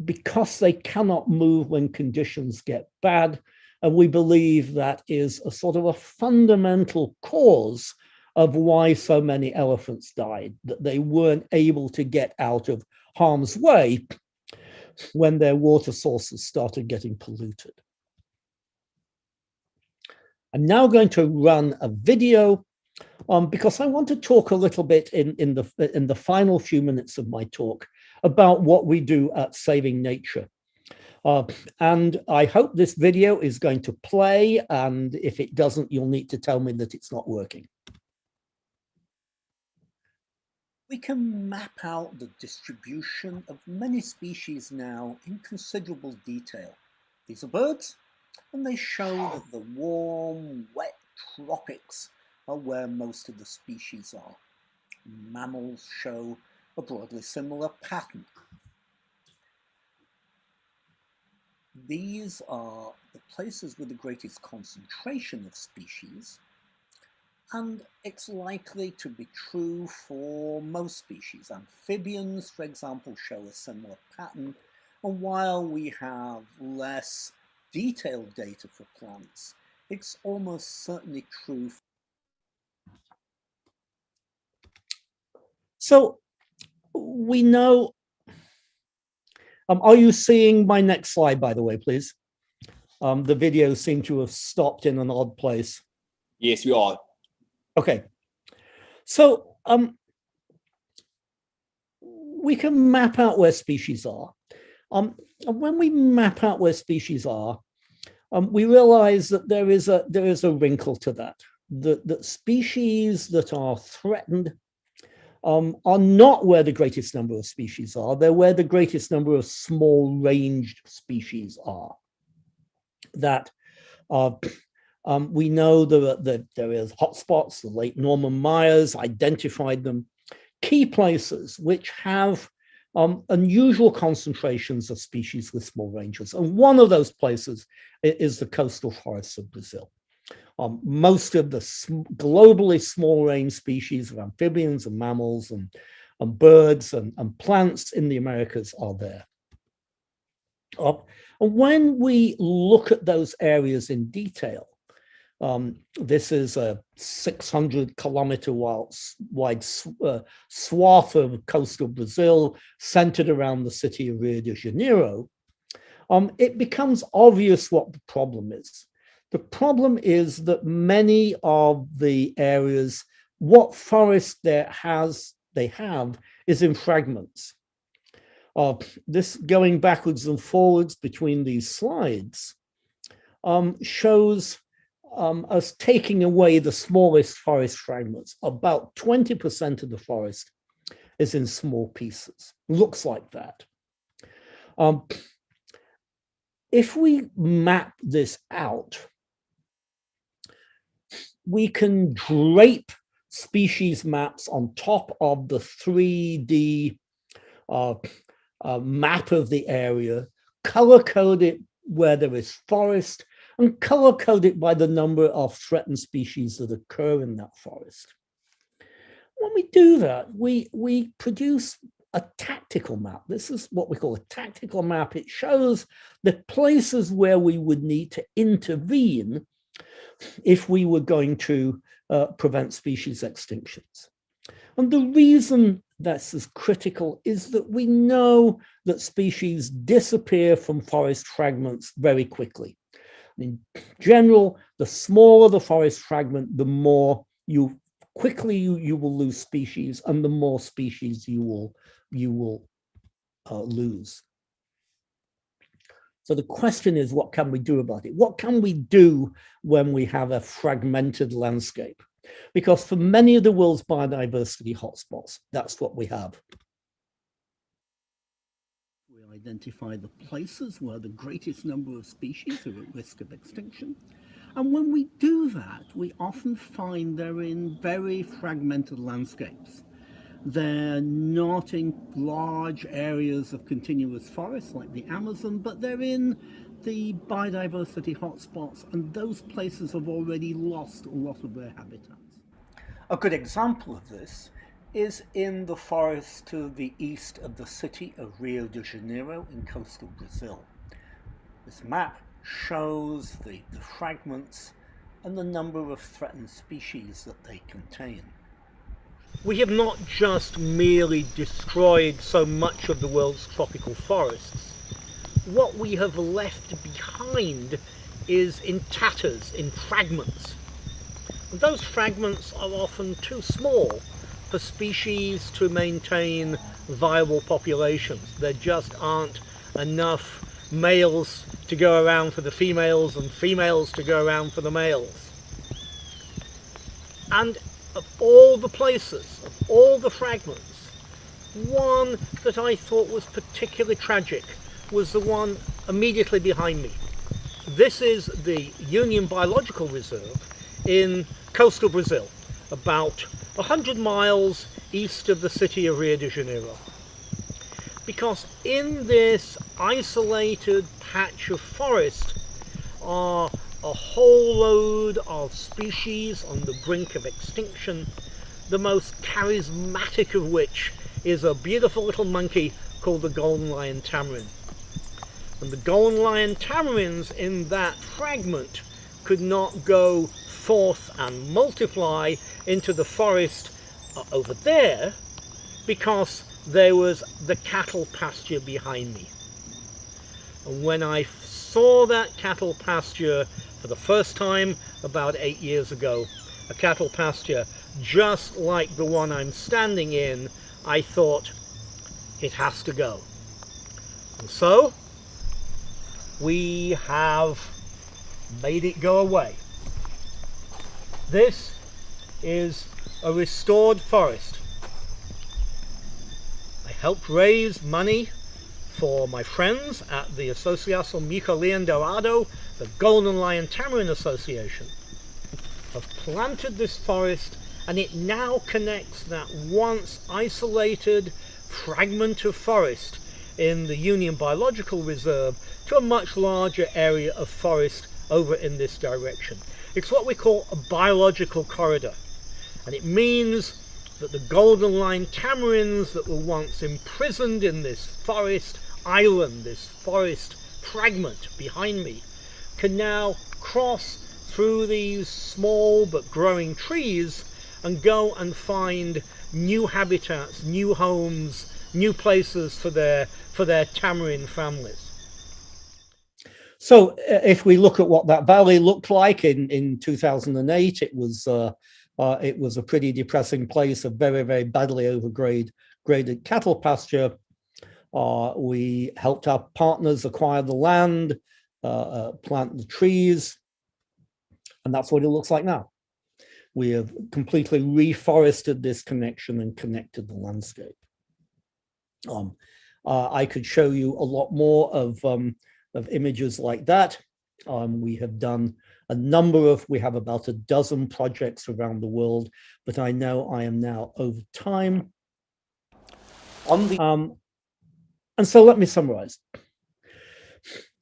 S2: because they cannot move when conditions get bad, and we believe that is a sort of a fundamental cause of why so many elephants died, that they weren't able to get out of harm's way when their water sources started getting polluted. I'm now going to run a video because I want to talk a little bit in the final few minutes of my talk about what we do at Saving Nature. And I hope this video is going to play, and if it doesn't, you'll need to tell me that it's not working. We can map out the distribution of many species now in considerable detail. These are birds, and they show that the warm, wet tropics are where most of the species are. Mammals show a broadly similar pattern. These are the places with the greatest concentration of species, and it's likely to be true for most species. Amphibians, for example, show a similar pattern, and while we have less detailed data for plants, it's almost certainly true. So we know, are you seeing my next slide, by the way, please? The video seemed to have stopped in an odd place.
S3: Yes, we are.
S2: Okay. So we can map out where species are. And when we map out where species are, we realize that there is a wrinkle to that. That species that are threatened are not where the greatest number of species are. They're where the greatest number of small-ranged species are. That we know that there is hotspots. The late Norman Myers identified them, key places which have unusual concentrations of species with small ranges. And one of those places is the coastal forests of Brazil. Most of the globally small range species of amphibians and mammals and birds and plants in the Americas are there. And when we look at those areas in detail, this is a 600-kilometer wide swath of coastal Brazil centered around the city of Rio de Janeiro. it becomes obvious what the problem is. The problem is that many of the areas, what forest they have is in fragments. This going backwards and forwards between these slides shows us taking away the smallest forest fragments. About 20% of the forest is in small pieces. Looks like that. If we map this out, we can drape species maps on top of the 3D map of the area, color code it where there is forest, and color code it by the number of threatened species that occur in that forest. When we do that, we produce a tactical map. This is what we call a tactical map. It shows the places where we would need to intervene if we were going to prevent species extinctions. And the reason this is critical is that we know that species disappear from forest fragments very quickly. In general, the smaller the forest fragment, the more quickly you will lose species, and the more species you will lose. So the question is, what can we do about it? What can we do when we have a fragmented landscape? Because for many of the world's biodiversity hotspots, that's what we have. We identify the places where the greatest number of species are at risk of extinction. And when we do that, we often find they're in very fragmented landscapes. They're not in large areas of continuous forest like the Amazon, but they're in the biodiversity hotspots, and those places have already lost a lot of their habitats. A good example of this is in the forest to the east of the city of Rio de Janeiro in coastal Brazil. This map shows the fragments and the number of threatened species that they contain. We have not just merely destroyed so much of the world's tropical forests. What we have left behind is in tatters, in fragments. And those fragments are often too small for species to maintain viable populations. There just aren't enough males to go around for the females and females to go around for the males. And of all the places, of all the fragments, one that I thought was particularly tragic was the one immediately behind me. This is the Union Biological Reserve in coastal Brazil, about 100 miles east of the city of Rio de Janeiro. Because in this isolated patch of forest are a whole load of species on the brink of extinction, the most charismatic of which is a beautiful little monkey called the golden lion tamarin. And the golden lion tamarins in that fragment could not go forth and multiply into the forest over there because there was the cattle pasture behind me. And when I saw that cattle pasture for the first time about 8 years ago, a cattle pasture just like the one I'm standing in, I thought it has to go. And so we have made it go away. This is a restored forest. I helped raise money for my friends at the Asociação Mico Leão Dourado, the Golden Lion Tamarin Association. I've planted this forest, and it now connects that once isolated fragment of forest in the Union Biological Reserve to a much larger area of forest over in this direction. It's what we call a biological corridor, and it means that the golden lion tamarins that were once imprisoned in this forest island, this forest fragment behind me, can now cross through these small but growing trees and go and find new habitats, new homes, new places for their tamarin families. So if we look at what that valley looked like in 2008, it was a pretty depressing place, a very, very badly graded cattle pasture. We helped our partners acquire the land, plant the trees, and that's what it looks like now. We have completely reforested this connection and connected the landscape. I could show you a lot more of images like that. We have done a number of, we have about a dozen projects around the world, but I know I am now over time. And so let me summarize.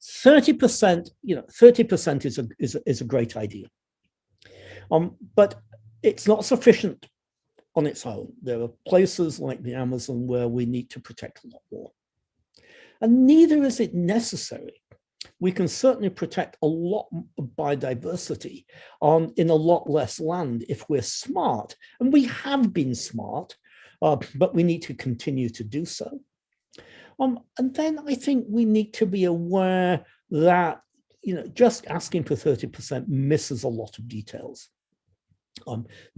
S2: 30%, 30% is a great idea. But it's not sufficient on its own. There are places like the Amazon where we need to protect a lot more. And neither is it necessary. We can certainly protect a lot of biodiversity in a lot less land if we're smart. And we have been smart, but we need to continue to do so. And then I think we need to be aware that just asking for 30% misses a lot of details.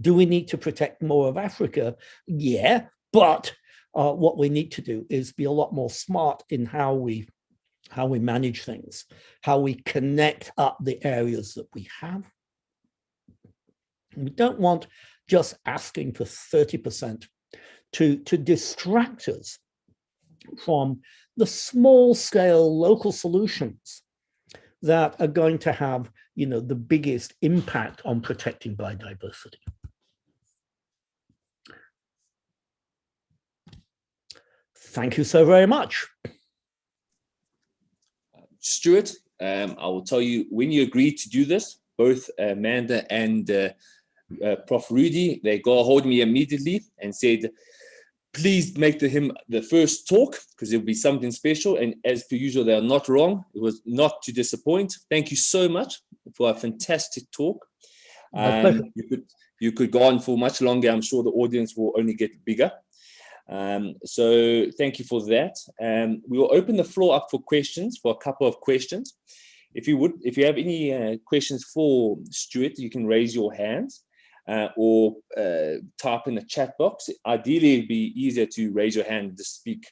S2: Do we need to protect more of Africa? Yeah, but what we need to do is be a lot more smart in how we manage things, how we connect up the areas that we have. We don't want just asking for 30% to distract us from the small scale local solutions that are going to have the biggest impact on protecting biodiversity. Thank you so very much.
S3: Stuart, I will tell you, when you agreed to do this, both Amanda and Prof. Rudy, they got a hold of me immediately and said, please make him the first talk, because it'll be something special. And as per usual, they are not wrong. It was not to disappoint. Thank you so much for a fantastic talk. You could go on for much longer. I'm sure the audience will only get bigger. So thank you for that. We will open the floor up for questions, for a couple of questions. If you have any questions for Stuart, you can raise your hands. Or type in the chat box. Ideally, it'd be easier to raise your hand to speak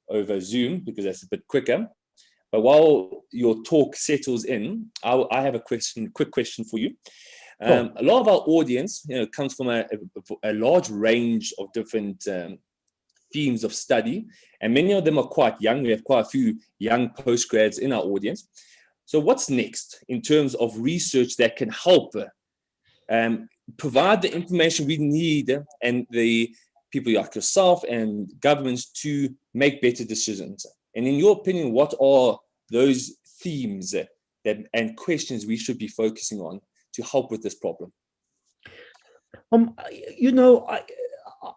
S3: over Zoom because that's a bit quicker. But while your talk settles in, I have a quick question for you. A lot of our audience, comes from a large range of different themes of study, and many of them are quite young. We have quite a few young postgrads in our audience. So what's next in terms of research that can help provide the information we need and the people like yourself and governments to make better decisions? And in your opinion, what are those themes and questions we should be focusing on to help with this problem?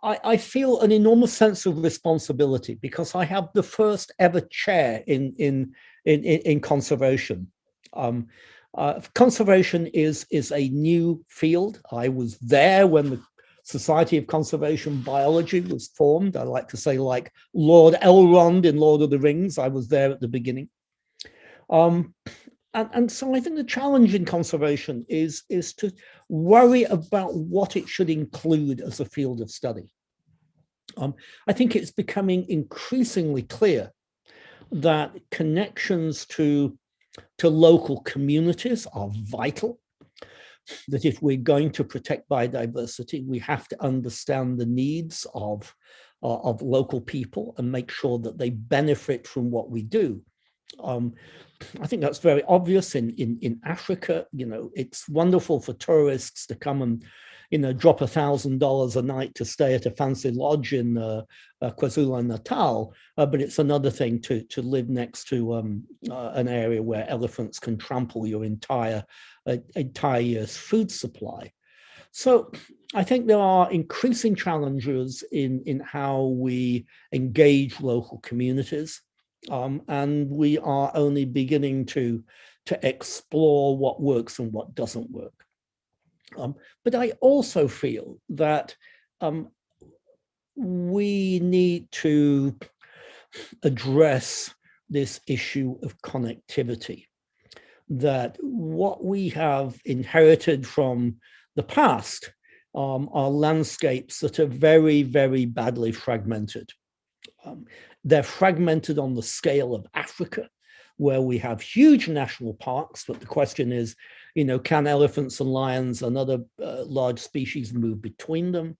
S2: I feel an enormous sense of responsibility because I have the first ever chair in conservation. Conservation is a new field. I was there when the Society of Conservation Biology was formed. I like to say, like Lord Elrond in Lord of the Rings, I was there at the beginning. And so I think the challenge in conservation is to worry about what it should include as a field of study. I think it's becoming increasingly clear that connections to local communities are vital, that if we're going to protect biodiversity, we have to understand the needs of local people and make sure that they benefit from what we do. I think that's very obvious in Africa. It's wonderful for tourists to come and drop $1,000 a night to stay at a fancy lodge in KwaZulu-Natal, but it's another thing to live next to an area where elephants can trample your entire year's food supply. So I think there are increasing challenges in how we engage local communities, and we are only beginning to explore what works and what doesn't work. But I also feel that we need to address this issue of connectivity. that what we have inherited from the past are landscapes that are very, very badly fragmented. They're fragmented on the scale of Africa, where we have huge national parks, but the question is, can elephants and lions and other large species move between them?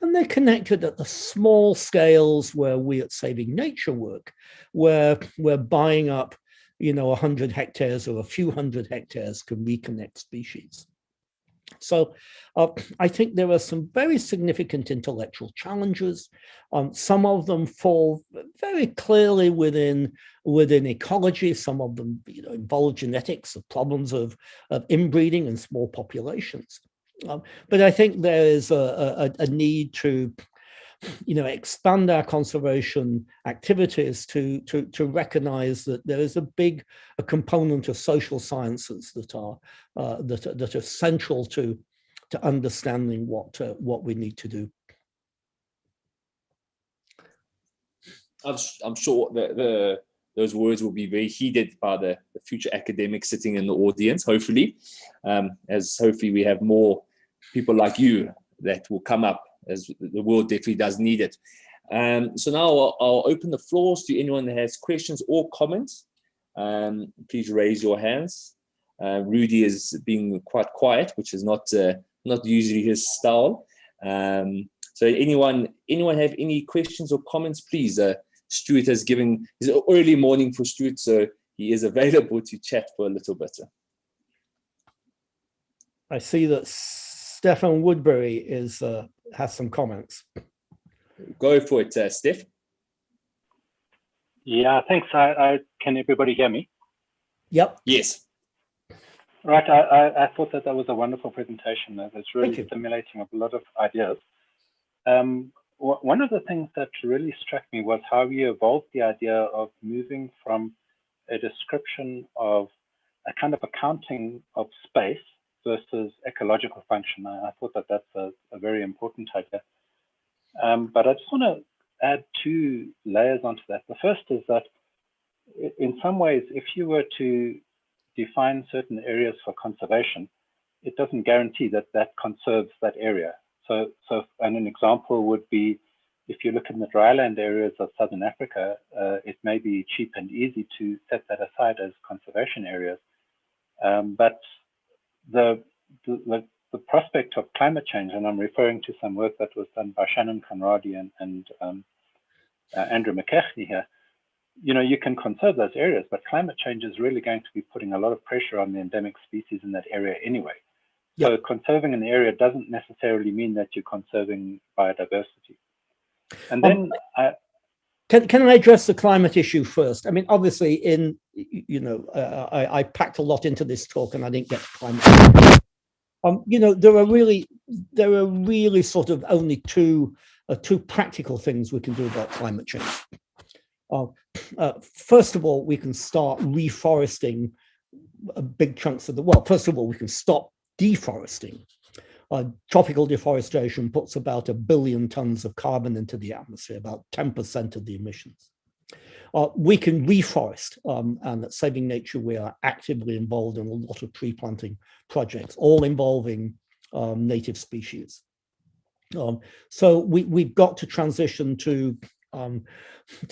S2: And they're connected at the small scales where we at Saving Nature work, where we're buying up, 100 hectares or a few hundred hectares can reconnect species. So I think there are some very significant intellectual challenges. Some of them fall very clearly within ecology. Some of them involve genetics, of problems of inbreeding in small populations. But I think there is a need to expand our conservation activities to recognize that there is a component of social sciences that are central to understanding what we need to do.
S3: I'm sure that those words will be very heeded by the future academics sitting in the audience, hopefully, as hopefully we have more people like you that will come up, as the world definitely does need it. So now I'll open the floors to anyone that has questions or comments. Please raise your hands. Rudy is being quite quiet, which is not usually his style. So anyone have any questions or comments, please? Stuart has given, it's early morning for Stuart, so he is available to chat for a little bit.
S2: I see that Stefan Woodbury has some comments.
S3: Go for it, Steph.
S4: Yeah, thanks. Can everybody hear me?
S2: Yep.
S3: Yes.
S4: Right. I thought that was a wonderful presentation. It was really stimulating of a lot of ideas. One of the things that really struck me was how you evolved the idea of moving from a description of a kind of accounting of space versus ecological function. I thought that that's a very important idea. But I just want to add two layers onto that. The first is that in some ways, if you were to define certain areas for conservation, it doesn't guarantee that that conserves that area. So and an example would be, if you look in the dryland areas of Southern Africa, it may be cheap and easy to set that aside as conservation areas. But the prospect of climate change, and I'm referring to some work that was done by Shannon Conradi and Andrew McKechnie here, you can conserve those areas, but climate change is really going to be putting a lot of pressure on the endemic species in that area anyway. Yep. So conserving an area doesn't necessarily mean that you're conserving biodiversity. And then
S2: can I address the climate issue first? I mean, obviously, I packed a lot into this talk, and I didn't get to climate. There are really sort of only two practical things we can do about climate change. First of all, we can start reforesting big chunks of the world. First of all, we can stop deforesting. Tropical deforestation puts about 1 billion tons of carbon into the atmosphere, about 10% of the emissions. We can reforest, and at Saving Nature, we are actively involved in a lot of tree planting projects, all involving native species. So we've got to transition to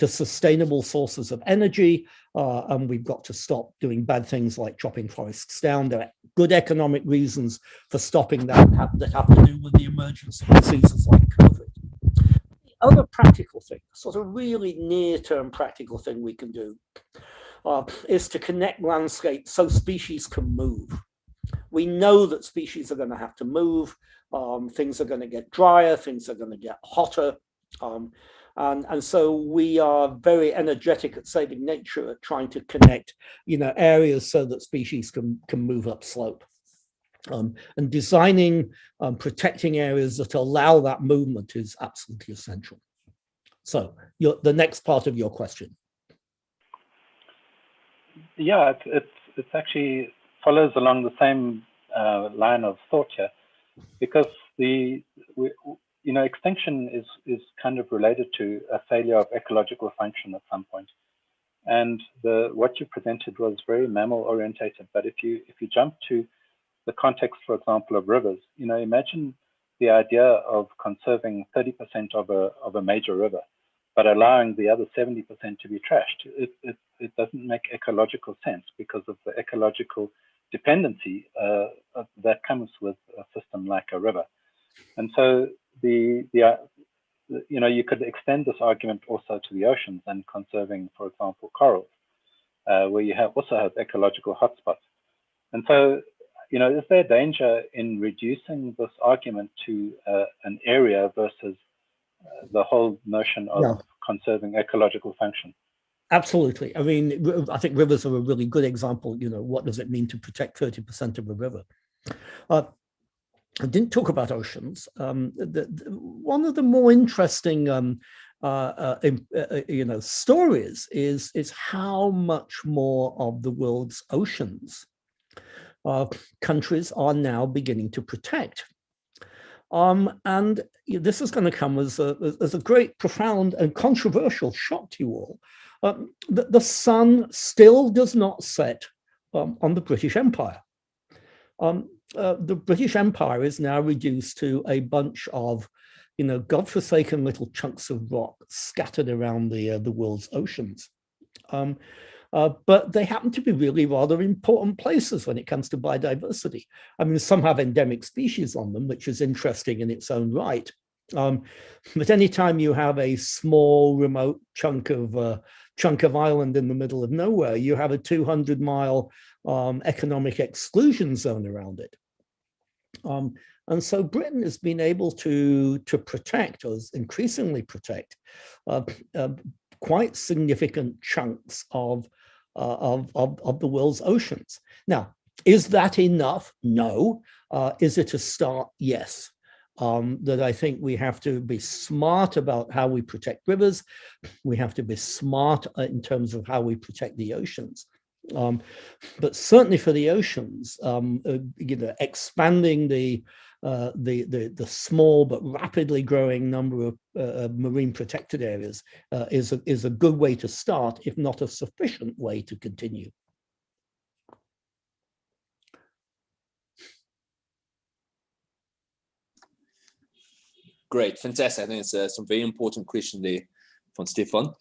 S2: sustainable sources of energy, and we've got to stop doing bad things like chopping forests down. There are good economic reasons for stopping that have to do with the emergence of diseases like COVID. The other practical thing, sort of really near-term practical thing we can do, is to connect landscapes so species can move. We know that species are going to have to move. Things are going to get drier, things are going to get hotter. And so we are very energetic at Saving Nature at trying to connect, areas so that species can move up slope. And designing, protecting areas that allow that movement is absolutely essential. So the next part of your question.
S4: Yeah, it's actually follows along the same line of thought here, because extinction is kind of related to a failure of ecological function at some point. And what you presented was very mammal orientated. But if you jump to the context, for example, of rivers, imagine the idea of conserving 30% of a major river, but allowing the other 70% to be trashed. It doesn't make ecological sense because of the ecological dependency that comes with a system like a river. And so you could extend this argument also to the oceans and conserving, for example, corals, where you also have ecological hotspots. And so, is there danger in reducing this argument to an area versus the whole notion of conserving ecological function?
S2: Absolutely. I mean, I think rivers are a really good example. What does it mean to protect 30% of a river? I didn't talk about oceans. One of the more interesting stories is how much more of the world's oceans countries are now beginning to protect. And this is going to come as a great, profound, and controversial shock to you all. The sun still does not set on the British Empire. The British Empire is now reduced to a bunch of, godforsaken little chunks of rock scattered around the world's oceans. But they happen to be really rather important places when it comes to biodiversity. I mean, some have endemic species on them, which is interesting in its own right. But anytime you have a small, remote chunk of island in the middle of nowhere, you have a 200-mile economic exclusion zone around it. And so Britain has been able to protect, or increasingly protect, quite significant chunks of the world's oceans. Now, is that enough? No. Is it a start? Yes. That I think we have to be smart about how we protect rivers. We have to be smart in terms of how we protect the oceans. But certainly for the oceans, expanding the small but rapidly growing number of marine protected areas is a good way to start, if not a sufficient way to continue.
S3: Great, fantastic. I think it's some very important question there from Stefan.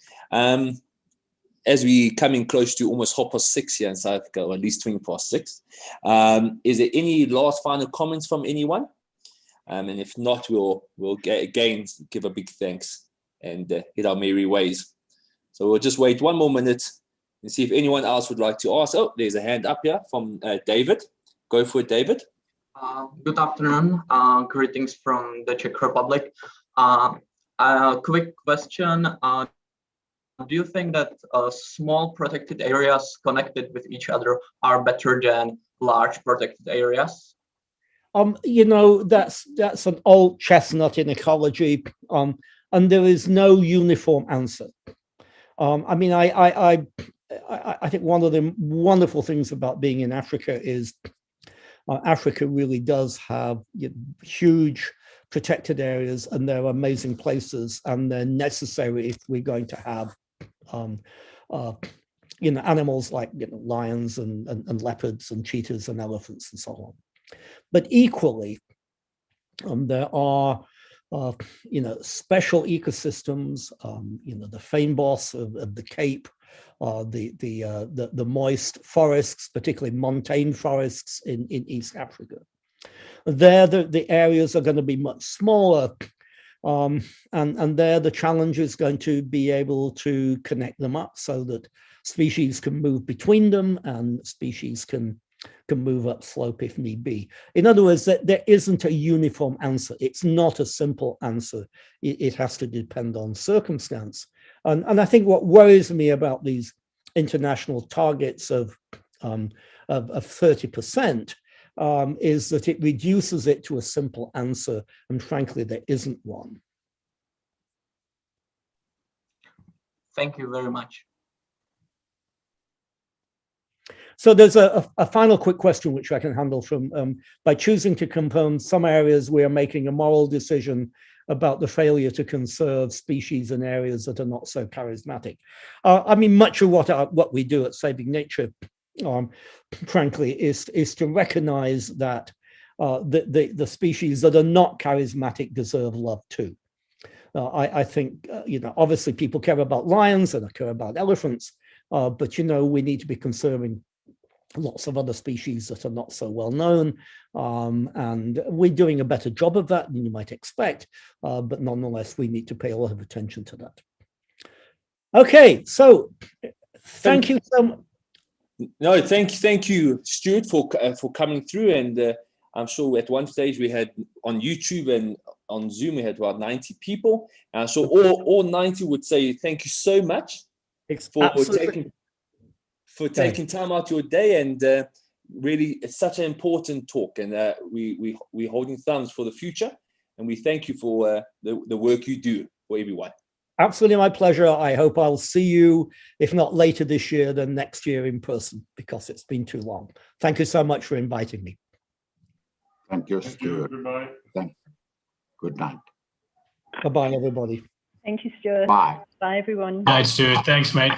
S3: As we coming close to almost 6:30 here in South Africa, or at least 6:20, is there any last final comments from anyone? And if not, we'll again give a big thanks and hit our merry ways. So we'll just wait one more minute and see if anyone else would like to ask. Oh, there's a hand up here from David. Go for it, David.
S5: Good afternoon. Greetings from the Czech Republic. A quick question. Do you think that small protected areas connected with each other are better than large protected areas?
S2: That's an old chestnut in ecology, and there is no uniform answer. I mean, I think one of the wonderful things about being in Africa is Africa really does have huge protected areas, and they're amazing places, and they're necessary if we're going to have animals like lions and leopards and cheetahs and elephants and so on. But equally, there are special ecosystems, the fynbos of the Cape, the moist forests, particularly montane forests in East Africa. There, the areas are going to be much smaller, and there the challenge is going to be able to connect them up so that species can move between them and species can move upslope if need be. In other words, there isn't a uniform answer. It's not a simple answer. It has to depend on circumstance. And I think what worries me about these international targets of 30% is that it reduces it to a simple answer, and frankly, there isn't one.
S5: Thank you very much.
S2: So there's a final quick question which I can handle from, by choosing to confirm some areas we are making a moral decision about the failure to conserve species in areas that are not so charismatic. I mean, much of what we do at Saving Nature, frankly, is to recognize that the species that are not charismatic deserve love too. I think, obviously people care about lions and care about elephants, but, we need to be conserving lots of other species that are not so well known. And we're doing a better job of that than you might expect, but nonetheless, we need to pay a lot of attention to that. Okay, so thank you so much.
S3: No, thank you, Stuart, for coming through. And I'm sure at one stage we had on YouTube and on Zoom, we had about 90 people. So all 90 would say thank you so much for taking time out your day. And really, it's such an important talk. And we're holding thumbs for the future. And we thank you for the work you do for everyone.
S2: Absolutely my pleasure. I hope I'll see you, if not later this year, then next year in person, because it's been too long. Thank you so much for inviting me.
S6: Thank you, Stuart.
S1: Goodbye.
S6: Good night.
S2: Bye-bye, everybody.
S7: Thank you, Stuart.
S6: Bye.
S7: Bye, everyone.
S8: Night, Stuart. Thanks, mate.